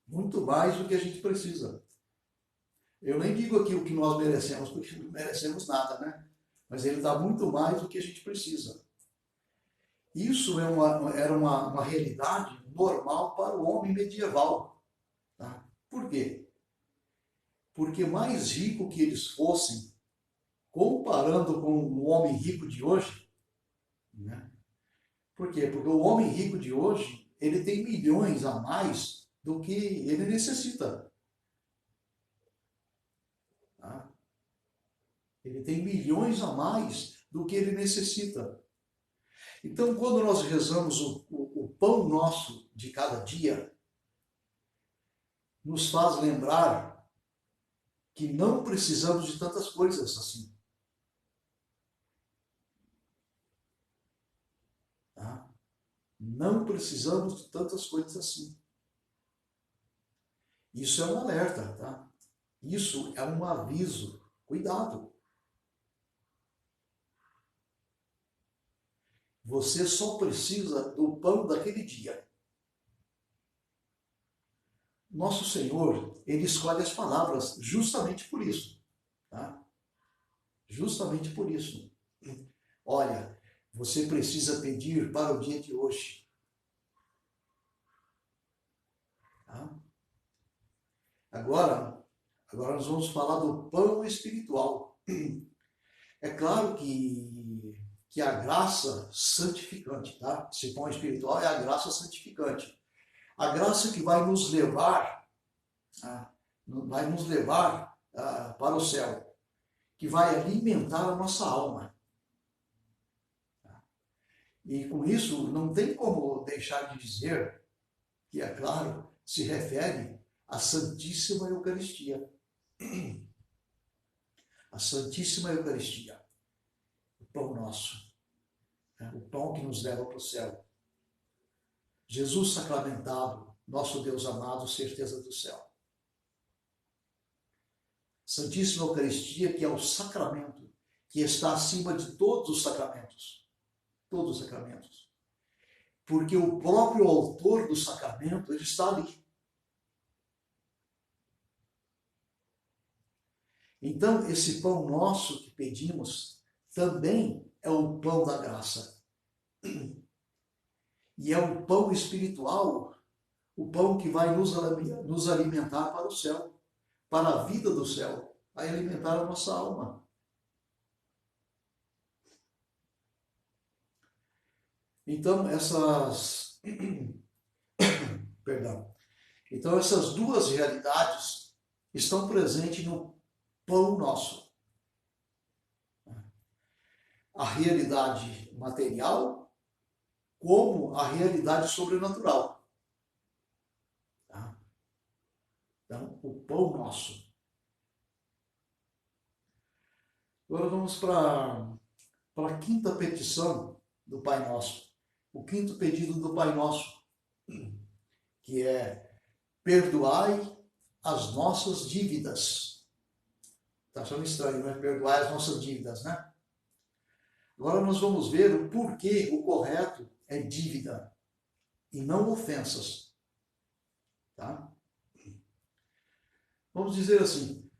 Muito mais do que a gente precisa. Eu nem digo aqui o que nós merecemos, porque não merecemos nada, né? Mas Ele dá muito mais do que a gente precisa. Isso era uma realidade normal para o homem medieval. Tá? Por quê? Porque mais rico que eles fossem, comparando com o homem rico de hoje, né? Por quê? Porque o homem rico de hoje, ele tem milhões a mais do que ele necessita. Tá? Ele tem milhões a mais do que ele necessita. Então, quando nós rezamos o pão nosso de cada dia, nos faz lembrar que não precisamos de tantas coisas assim. Tá? Não precisamos de tantas coisas assim. Isso é um alerta, tá? Isso é um aviso. Cuidado. Você só precisa do pão daquele dia. Nosso Senhor, Ele escolhe as palavras justamente por isso. Tá? Justamente por isso. Olha, você precisa pedir para o dia de hoje. Tá? Agora nós vamos falar do pão espiritual. É claro que a graça santificante, tá? Esse pão espiritual é a graça santificante. A graça que vai nos levar, para o céu, que vai alimentar a nossa alma. E com isso, não tem como deixar de dizer que, é claro, se refere à Santíssima Eucaristia. A Santíssima Eucaristia, o pão nosso, né? O pão que nos leva para o céu. Jesus sacramentado, nosso Deus amado, certeza do céu. Santíssima Eucaristia, que é o sacramento que está acima de todos os sacramentos. Todos os sacramentos. Porque o próprio autor do sacramento, ele está ali. Então, esse pão nosso que pedimos também é o pão da graça. E é o pão espiritual, o pão que vai nos alimentar para o céu, para a vida do céu, vai alimentar a nossa alma. Então, essas duas realidades estão presentes no pão nosso. A realidade material como a realidade sobrenatural. Tá? Então, o pão nosso. Agora vamos para a quinta petição do Pai Nosso. O quinto pedido do Pai Nosso, que é: perdoai as nossas dívidas. Está achando estranho, né? Perdoai as nossas dívidas, né? Agora nós vamos ver o porquê o correto é dívida e não ofensas. Tá? Vamos dizer assim,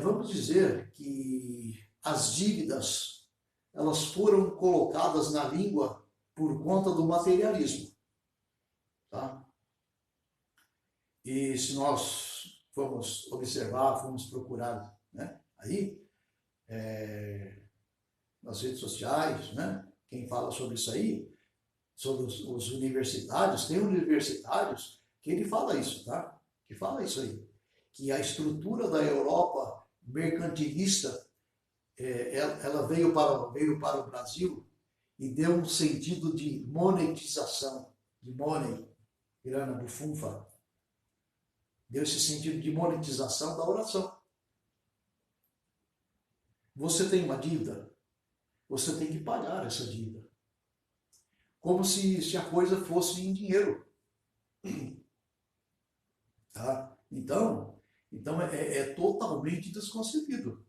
vamos dizer que as dívidas elas foram colocadas na língua por conta do materialismo. Tá? E se nós formos observar, formos procurar, né, aí, nas redes sociais, né, quem fala sobre isso aí, sobre os universitários, tem universitários que ele fala isso, tá? Que fala isso aí. Que a estrutura da Europa mercantilista, ela veio para o Brasil e deu um sentido de monetização, de money, grana, bufunfa. Deu esse sentido de monetização da oração. Você tem uma dívida, você tem que pagar essa dívida. Como se a coisa fosse em dinheiro. Tá? Então é totalmente desconcebido.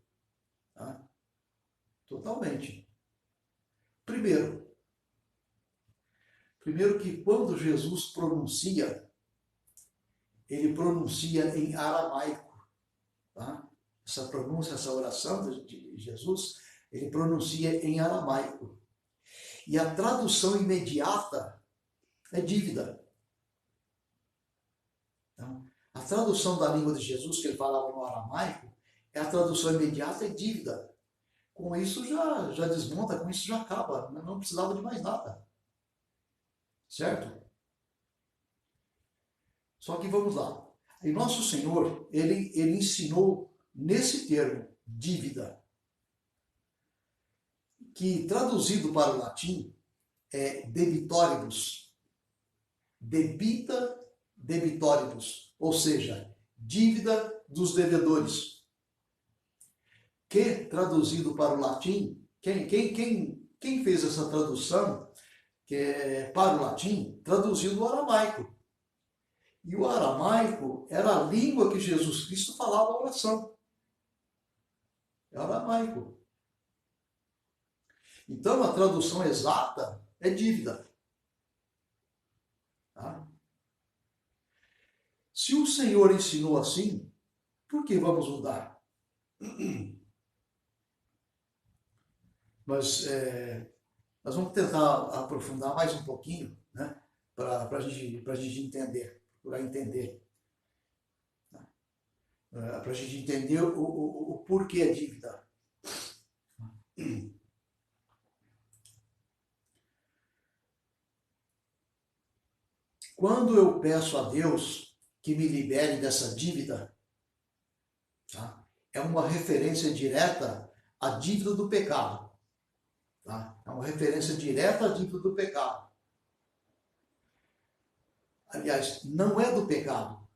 Tá? Totalmente. Primeiro que quando Jesus pronuncia, ele pronuncia em aramaico. Tá? Essa pronúncia, essa oração de Jesus, ele pronuncia em aramaico. E a tradução imediata é dívida. Então, a tradução da língua de Jesus, que ele falava no aramaico, a tradução imediata é dívida. Com isso já desmonta, com isso já acaba, não precisava de mais nada. Certo? Só que vamos lá. E nosso Senhor, ele ensinou nesse termo, dívida, que traduzido para o latim é debitoribus. Debita debitoribus, ou seja, dívida dos devedores. Que, traduzido para o latim, quem fez essa tradução para o latim, traduziu do aramaico. E o aramaico era a língua que Jesus Cristo falava a oração. É aramaico. Então, a tradução exata é dívida. Tá? Se o Senhor ensinou assim, por que vamos mudar? Mas nós vamos tentar aprofundar mais um pouquinho, né, para a gente entender, procurar entender. Para a gente entender o porquê a dívida. Quando eu peço a Deus que me libere dessa dívida, tá, é uma referência direta à dívida do pecado. Tá? É uma referência direta à dívida do pecado. Aliás, não é do pecado,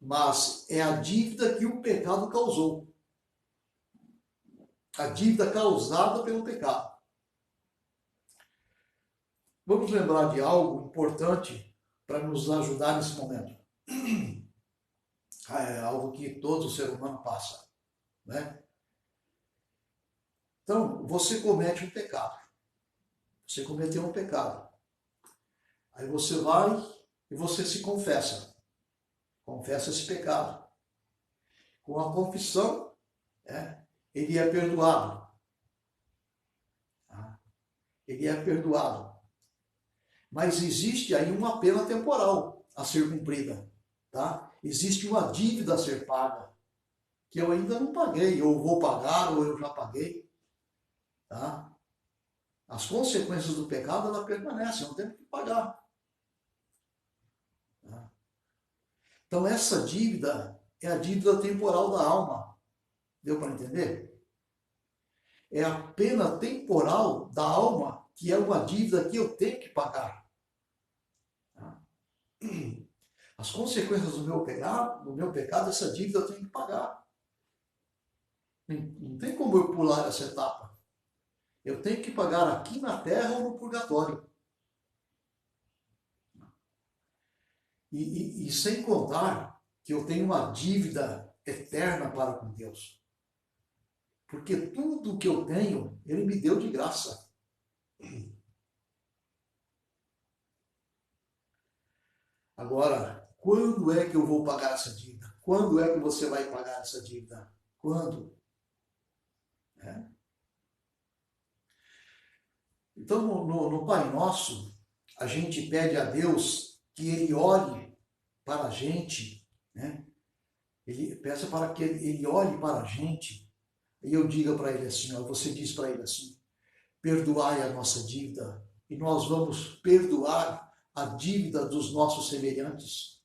mas é a dívida que o pecado causou. A dívida causada pelo pecado. Vamos lembrar de algo importante para nos ajudar nesse momento. É algo que todo ser humano passa, né? Então, você comete um pecado. Você cometeu um pecado. Aí você vai e você se confessa. Confessa esse pecado. Com a confissão, ele é perdoado. Tá? Ele é perdoado. Mas existe aí uma pena temporal a ser cumprida. Tá? Existe uma dívida a ser paga, que eu ainda não paguei, ou vou pagar, ou eu já paguei. Tá? As consequências do pecado, ela permanecem, eu tenho que pagar. Tá? Então essa dívida é a dívida temporal da alma. Deu para entender? É a pena temporal da alma, que é uma dívida que eu tenho que pagar. Tá? As consequências do meu pecado, essa dívida eu tenho que pagar. Não tem como eu pular essa etapa. Eu tenho que pagar aqui na terra ou no purgatório. E sem contar que eu tenho uma dívida eterna para com Deus. Porque tudo que eu tenho, Ele me deu de graça. Agora, quando é que eu vou pagar essa dívida? Quando é que você vai pagar essa dívida? Quando? É. Então, no Pai Nosso, a gente pede a Deus que Ele olhe para a gente, né? Ele peça para que Ele olhe para a gente e eu diga para Ele assim, ó, você diz para Ele assim, perdoai a nossa dívida e nós vamos perdoar a dívida dos nossos semelhantes.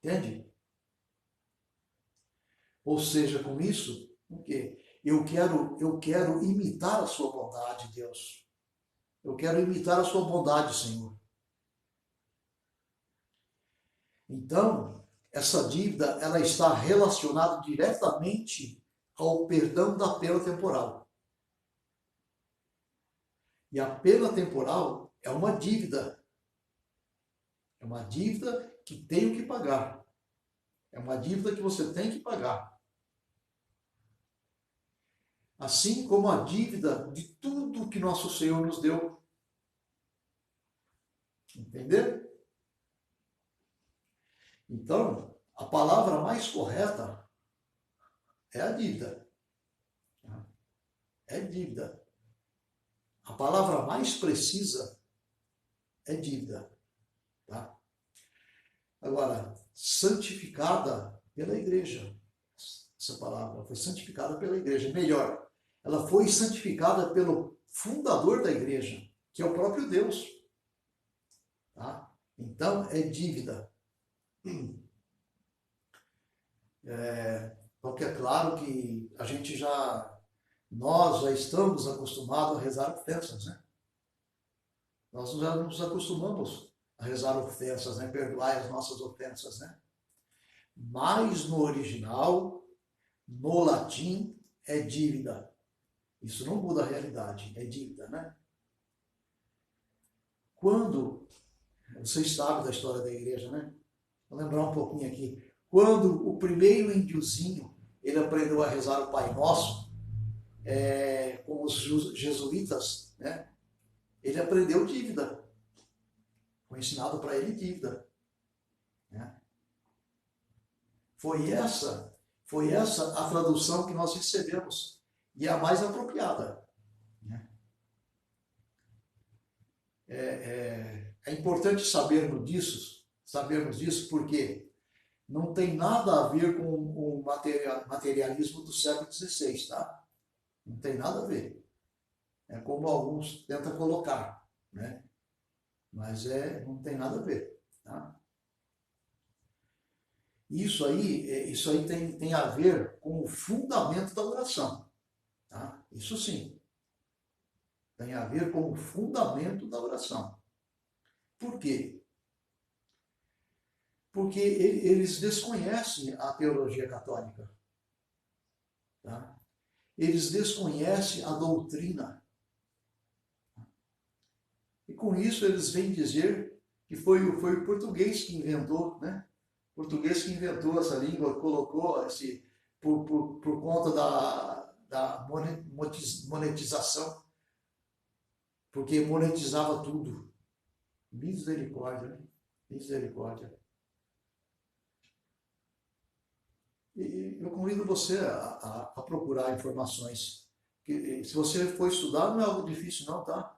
Entende? Ou seja, com isso, o quê? Eu quero imitar a sua bondade, Deus. Eu quero imitar a sua bondade, Senhor. Então, essa dívida, ela está relacionada diretamente ao perdão da pena temporal. E a pena temporal é uma dívida. É uma dívida que tenho que pagar. É uma dívida que você tem que pagar. Assim como a dívida de tudo que nosso Senhor nos deu. Entendeu? Então, a palavra mais correta é a dívida. É dívida. A palavra mais precisa é dívida. Tá? Agora, santificada pela igreja. Essa palavra foi santificada pela igreja. Melhor, ela foi santificada pelo fundador da igreja, que é o próprio Deus. Tá? Então, é dívida. Porque é claro que nós já estamos acostumados a rezar ofensas, né? Nós já nos acostumamos a rezar ofensas, né? Perdoar as nossas ofensas, né? Mas no original, no latim, é dívida. Isso não muda a realidade, é dívida, né? Quando, vocês sabem da história da igreja, né? Vou lembrar um pouquinho aqui. Quando o primeiro índiozinho, ele aprendeu a rezar o Pai Nosso, com os jesuítas, né? Ele aprendeu dívida. Foi ensinado para ele dívida. Né? Foi essa a tradução que nós recebemos. E é a mais apropriada. Né? É importante sabermos disso porque não tem nada a ver com o materialismo do século XVI, tá? Não tem nada a ver. É como alguns tentam colocar, né? Mas não tem nada a ver, tá? Isso aí tem a ver com o fundamento da oração, tá? Isso sim, tem a ver com o fundamento da oração. Por quê? Porque eles desconhecem a teologia católica, tá? Eles desconhecem a doutrina. E com isso eles vêm dizer que foi o português que inventou, né? O português que inventou essa língua, colocou por conta da monetização, porque monetizava tudo. Misericórdia, né? Misericórdia. E eu convido você a procurar informações. Que, se você for estudar, não é algo difícil não, tá?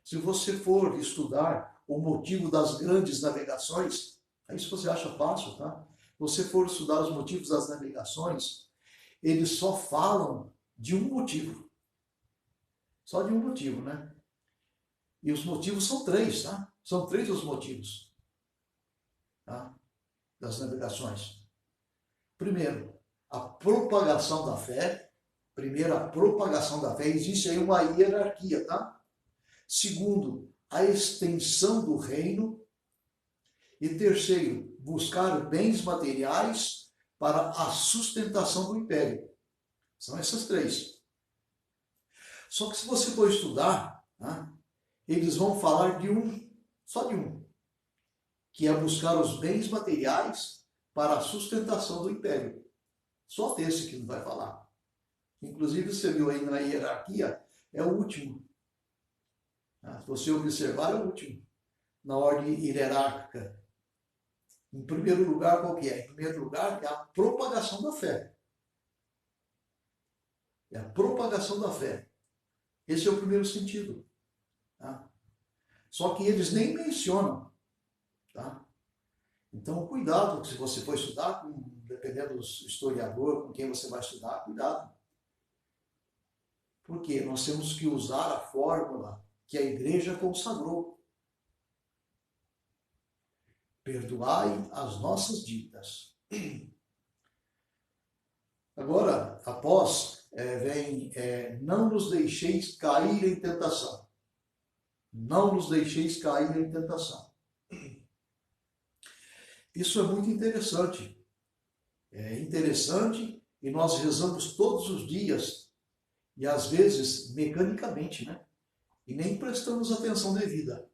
Se você for estudar o motivo das grandes navegações, é isso que você acha fácil, tá? Se você for estudar os motivos das navegações, eles só falam de um motivo. Só de um motivo, né? E os motivos são três, tá? São três os motivos, tá? Das navegações. Primeiro, a propagação da fé. Primeiro, a propagação da fé. Existe aí uma hierarquia, tá? Segundo, a extensão do reino. E terceiro, buscar bens materiais para a sustentação do império. São essas três. Só que se você for estudar, né, eles vão falar de um, só de um, que é buscar os bens materiais para a sustentação do império. Só desse que não vai falar. Inclusive, você viu aí na hierarquia, é o último. Se você observar, é o último. Na ordem hierárquica. Em primeiro lugar, qual que é? Em primeiro lugar, é a propagação da fé. É a propagação da fé. Esse é o primeiro sentido. Tá? Só que eles nem mencionam. Tá? Então, cuidado, se você for estudar, dependendo do historiador com quem você vai estudar, cuidado. Porque nós temos que usar a fórmula que a igreja consagrou. Perdoai as nossas dívidas. Agora, após, vem, não nos deixeis cair em tentação. Não nos deixeis cair em tentação. Isso é muito interessante. É interessante e nós rezamos todos os dias e às vezes mecanicamente, né? E nem prestamos atenção devida,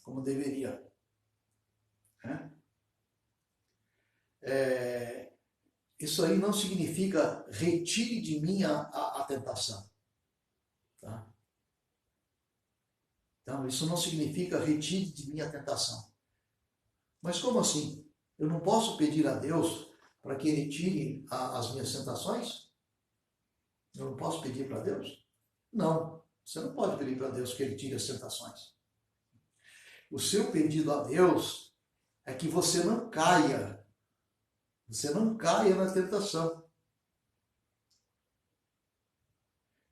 como deveria. Né? Isso aí não significa retire de mim a tentação. Tá? Então, isso não significa retire de mim a tentação. Mas como assim? Eu não posso pedir a Deus para que Ele tire as minhas tentações? Eu não posso pedir para Deus? Não, você não pode pedir para Deus que Ele tire as tentações. O seu pedido a Deus é que você não caia. Você não caia na tentação.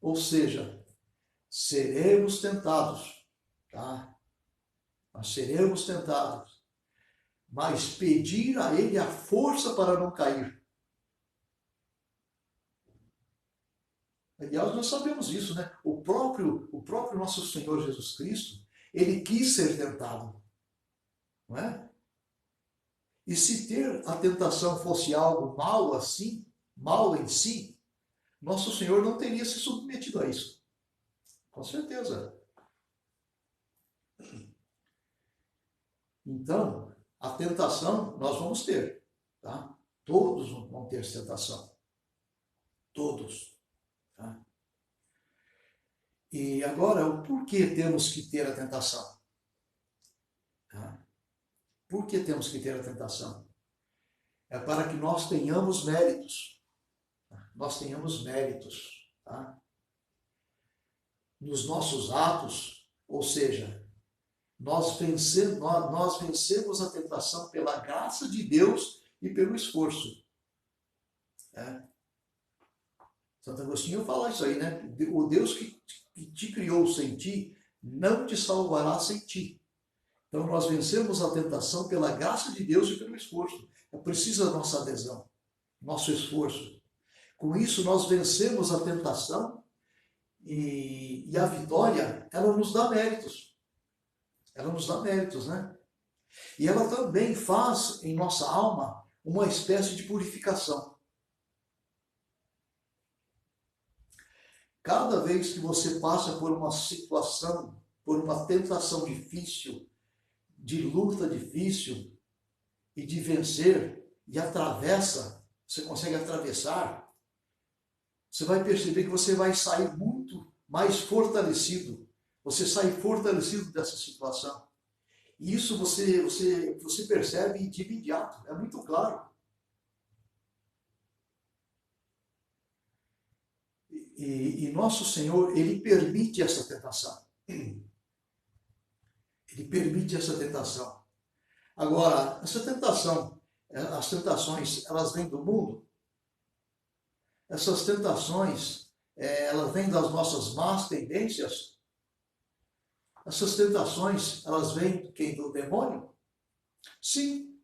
Ou seja, seremos tentados, tá? Nós seremos tentados. Mas pedir a Ele a força para não cair. Aliás, nós sabemos isso, né? O próprio nosso Senhor Jesus Cristo, Ele quis ser tentado. Não é? E se ter a tentação fosse algo mal assim, mal em si, nosso Senhor não teria se submetido a isso. Com certeza. Então, a tentação nós vamos ter. Tá? Todos vão ter tentação. Todos. Tá? E agora, o porquê temos que ter a tentação? Tá? Por que temos que ter a tentação? É para que nós tenhamos méritos. Nós tenhamos méritos. Tá? Nos nossos atos, ou seja, nós vencemos a tentação pela graça de Deus e pelo esforço. Santo Agostinho fala isso aí, né? O Deus que te criou sem ti, não te salvará sem ti. Então nós vencemos a tentação pela graça de Deus e pelo esforço. É preciso a nossa adesão, nosso esforço. Com isso nós vencemos a tentação e a vitória, ela nos dá méritos. Ela nos dá méritos, né? E ela também faz em nossa alma uma espécie de purificação. Cada vez que você passa por uma situação, por uma tentação difícil, de luta difícil e de vencer, e atravessa, você consegue atravessar, você vai perceber que você vai sair muito mais fortalecido. Você sai fortalecido dessa situação. E isso você percebe de imediato, é muito claro. E nosso Senhor, Ele permite essa tentação. Ele permite essa tentação. Agora, essa tentação, as tentações, elas vêm do mundo? Essas tentações, elas vêm das nossas más tendências? Essas tentações, elas vêm do demônio? Sim.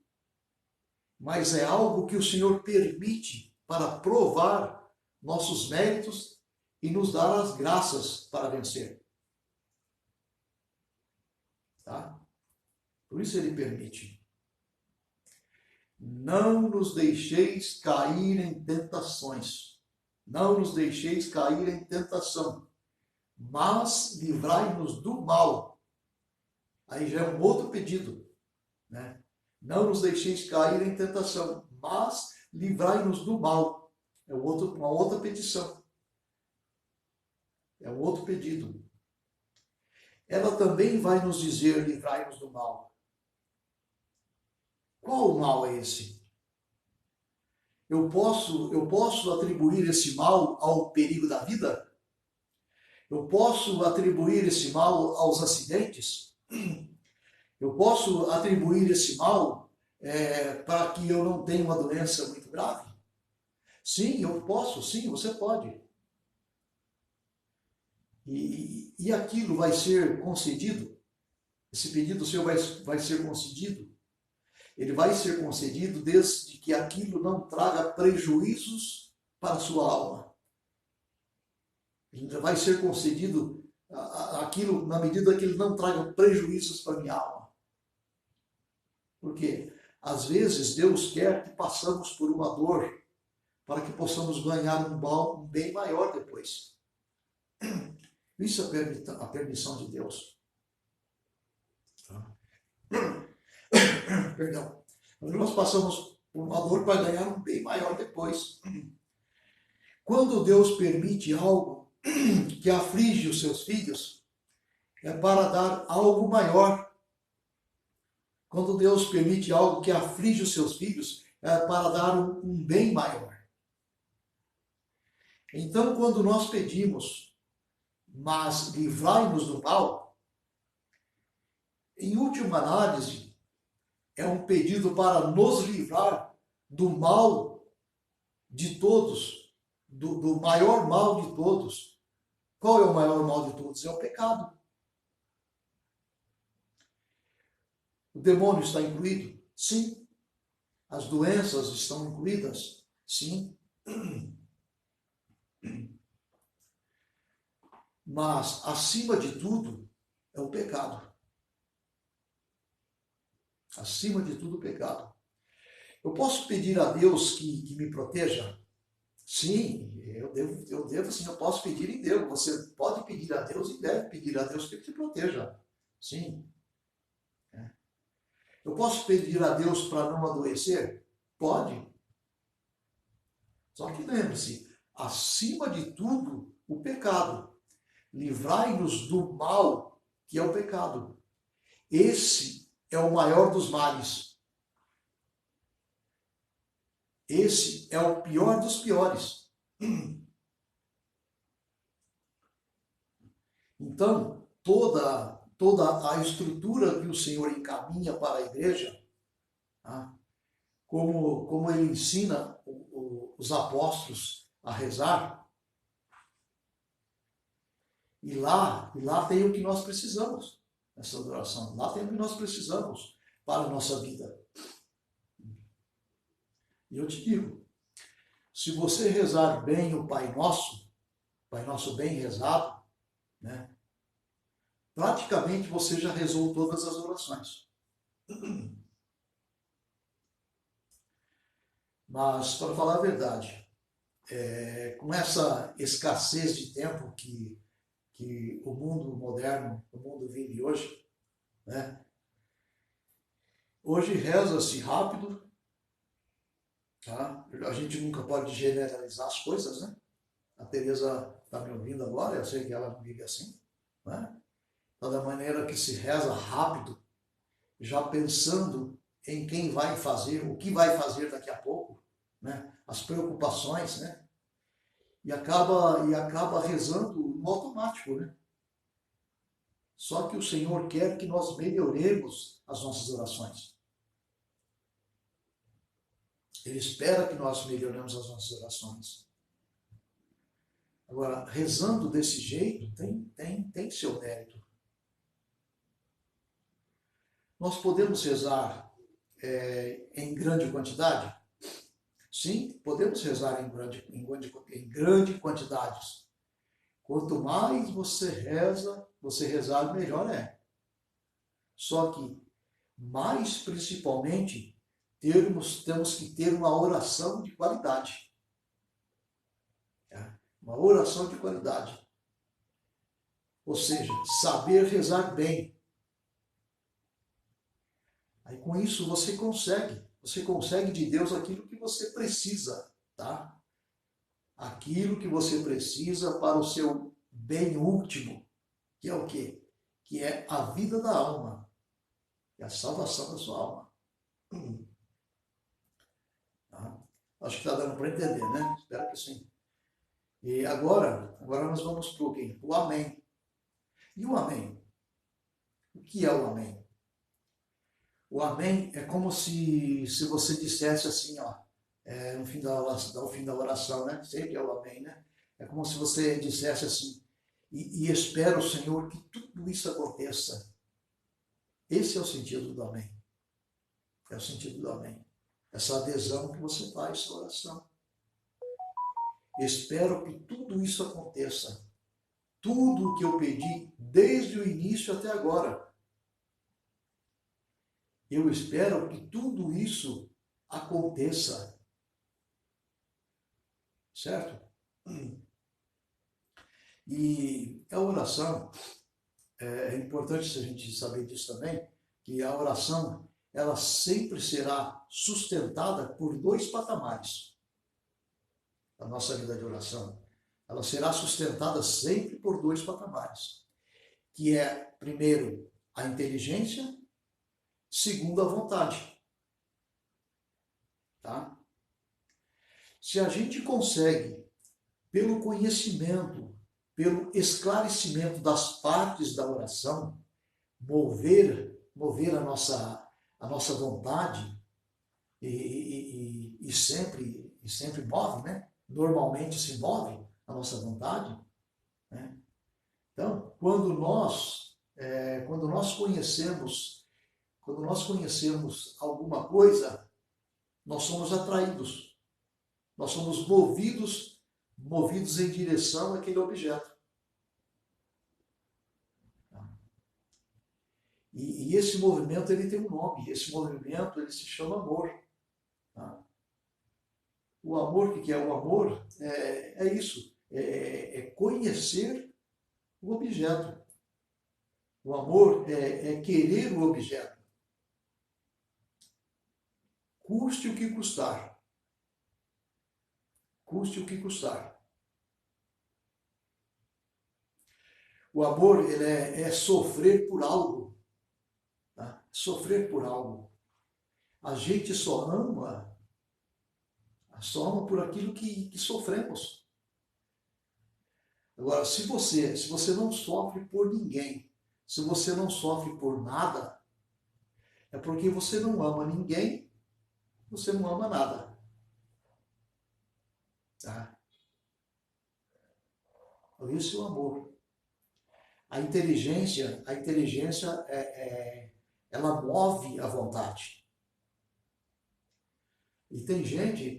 Mas é algo que o Senhor permite para provar nossos méritos e nos dar as graças para vencer. Tá? Por isso Ele permite. Não nos deixeis cair em tentações. não nos deixeis cair em tentação, mas livrai-nos do mal. Aí já é um outro pedido, né? Não nos deixeis cair em tentação, mas livrai-nos do mal. É uma outra petição. É um outro pedido. Ela também vai nos dizer, livrai-nos do mal. Qual o mal é esse? Eu posso atribuir esse mal ao perigo da vida? Eu posso atribuir esse mal aos acidentes? Eu posso atribuir esse mal para que eu não tenha uma doença muito grave? Sim, eu posso, sim, você pode. E aquilo vai ser concedido? Esse pedido seu vai ser concedido? Ele vai ser concedido desde que aquilo não traga prejuízos para a sua alma. Ele vai ser concedido aquilo na medida que ele não traga prejuízos para a minha alma. Por quê? Às vezes Deus quer que passamos por uma dor para que possamos ganhar um bem maior depois. Isso é a permissão de Deus. Perdão. Nós passamos por uma dor para ganhar um bem maior depois. Quando Deus permite algo que aflige os seus filhos, é para dar algo maior. Quando Deus permite algo que aflige os seus filhos, é para dar um bem maior. Então, quando nós pedimos, mas livrai-nos do mal, em última análise, é um pedido para nos livrar do mal de todos, do maior mal de todos. Qual é o maior mal de todos? É o pecado. O demônio está incluído? Sim. As doenças estão incluídas? Sim. Mas, acima de tudo, é o pecado. Acima de tudo, o pecado. Eu posso pedir a Deus que me proteja? Sim, eu devo sim, eu posso pedir em Deus. Você pode pedir a Deus e deve pedir a Deus que Ele te proteja. Sim. Eu posso pedir a Deus para não adoecer? Pode. Só que lembre-se, acima de tudo, o pecado. Livrai-nos do mal, que é o pecado. Esse é o maior dos males. Esse é o pior dos piores. Então, toda a estrutura que o Senhor encaminha para a igreja, tá? Como ele ensina os apóstolos a rezar, e lá tem o que nós precisamos nessa adoração. Lá tem o que nós precisamos para a nossa vida. E eu te digo, se você rezar bem o Pai Nosso bem rezado, né, praticamente você já rezou todas as orações. Mas, para falar a verdade, com essa escassez de tempo que o mundo moderno, o mundo vive hoje, né? Hoje reza-se rápido, tá? A gente nunca pode generalizar as coisas, né? A Tereza está me ouvindo agora, eu sei que ela não vive assim, né? Então, da maneira que se reza rápido, já pensando em quem vai fazer, o que vai fazer daqui a pouco, né? As preocupações, né? E acaba rezando no automático, né? Só que o Senhor quer que nós melhoremos as nossas orações. Ele espera que nós melhoremos as nossas orações. Agora, rezando desse jeito, tem seu mérito. Nós podemos rezar em grande quantidade? Sim, podemos rezar em grande quantidades. Quanto mais você rezar, melhor é. Só que, mais principalmente, temos que ter uma oração de qualidade. Uma oração de qualidade. Ou seja, saber rezar bem. Aí com isso você consegue de Deus aquilo que você precisa, tá? Aquilo que você precisa para o seu bem último, que é o quê? Que é a vida da alma, que é a salvação da sua alma. Tá? Acho que está dando para entender, né? Espero que sim. E agora nós vamos para o quê? O amém. E o amém? O que é o amém? O amém é como se você dissesse assim, ó, no fim da oração, né? Sempre é o amém, né? É como se você dissesse assim, e espero, Senhor, que tudo isso aconteça. Esse é o sentido do amém. É o sentido do amém. Essa adesão que você faz à oração. Espero que tudo isso aconteça. Tudo o que eu pedi desde o início até agora. Eu espero que tudo isso aconteça. Certo? E a oração, é importante a gente saber disso também, que a oração, ela sempre será sustentada por dois patamares. A nossa vida de oração, ela será sustentada sempre por dois patamares, que é, primeiro, a inteligência, segundo, a vontade. Tá? Se a gente consegue, pelo conhecimento, pelo esclarecimento das partes da oração, mover a nossa vontade e sempre move, né? Normalmente se move a nossa vontade, né? Então, quando nós conhecemos alguma coisa, nós somos atraídos, nós somos movidos em direção àquele objeto. E esse movimento ele tem um nome, esse movimento ele se chama amor. Tá? O amor, o que é o amor? É isso, é conhecer o objeto. O amor é querer o objeto. Custe o que custar. Custe o que custar. O amor ele é sofrer por algo. Tá? Sofrer por algo. A gente só ama por aquilo que sofremos. Agora, se você não sofre por ninguém, se você não sofre por nada, é porque você não ama ninguém, você não ama nada. Tá? Esse é o amor. A inteligência ela move a vontade. E tem gente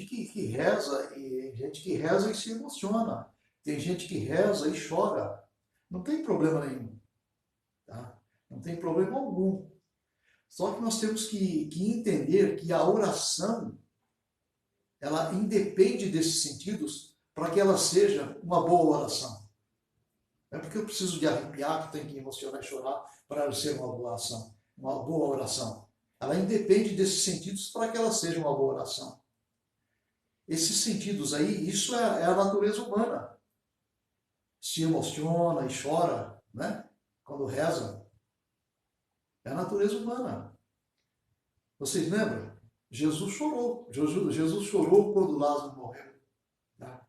que reza, e gente que reza e se emociona. Tem gente que reza e chora. Não tem problema nenhum. Tá? Não tem problema algum. Só que nós temos que entender que a oração, ela independe desses sentidos para que ela seja uma boa oração. Não é porque eu preciso de arrepiar, que tenho que emocionar e chorar para ela ser uma boa ação, uma boa oração. Ela independe desses sentidos para que ela seja uma boa oração. Esses sentidos aí, isso é a natureza humana. Se emociona e chora, né? Quando reza. É a natureza humana. Vocês lembram? Jesus chorou. Jesus chorou quando Lázaro morreu. Tá?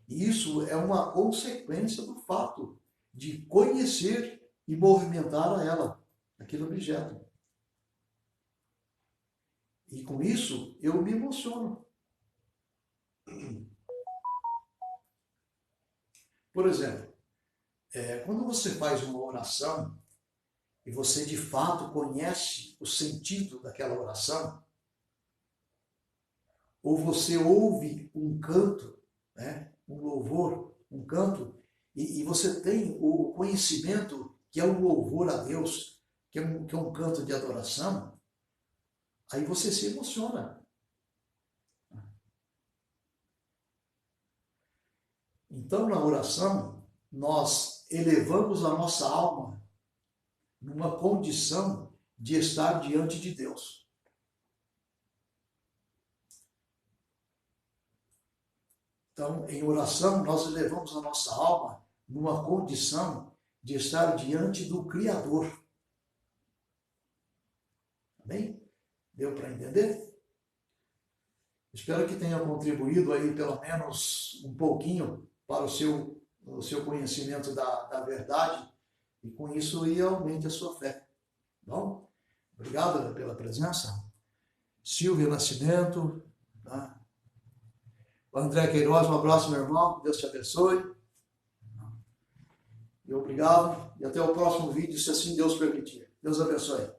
E isso é uma consequência do fato de conhecer e movimentar a ela, aquele objeto. E com isso, eu me emociono. Por exemplo, quando você faz uma oração e você de fato conhece o sentido daquela oração, ou você ouve um canto, né, um louvor, um canto, e você tem o conhecimento que é um louvor a Deus, que é um canto de adoração, aí você se emociona. Então, na oração, nós elevamos a nossa alma numa condição de estar diante de Deus. Então, em oração, nós elevamos a nossa alma numa condição de estar diante do Criador. Amém? Deu para entender? Espero que tenha contribuído aí pelo menos um pouquinho para o seu conhecimento da verdade e com isso aí aumente a sua fé. Bom, obrigado pela presença. Silvia Nascimento, tá? André Queiroz, um abraço, meu irmão. Deus te abençoe. E obrigado. E até o próximo vídeo, se assim Deus permitir. Deus abençoe.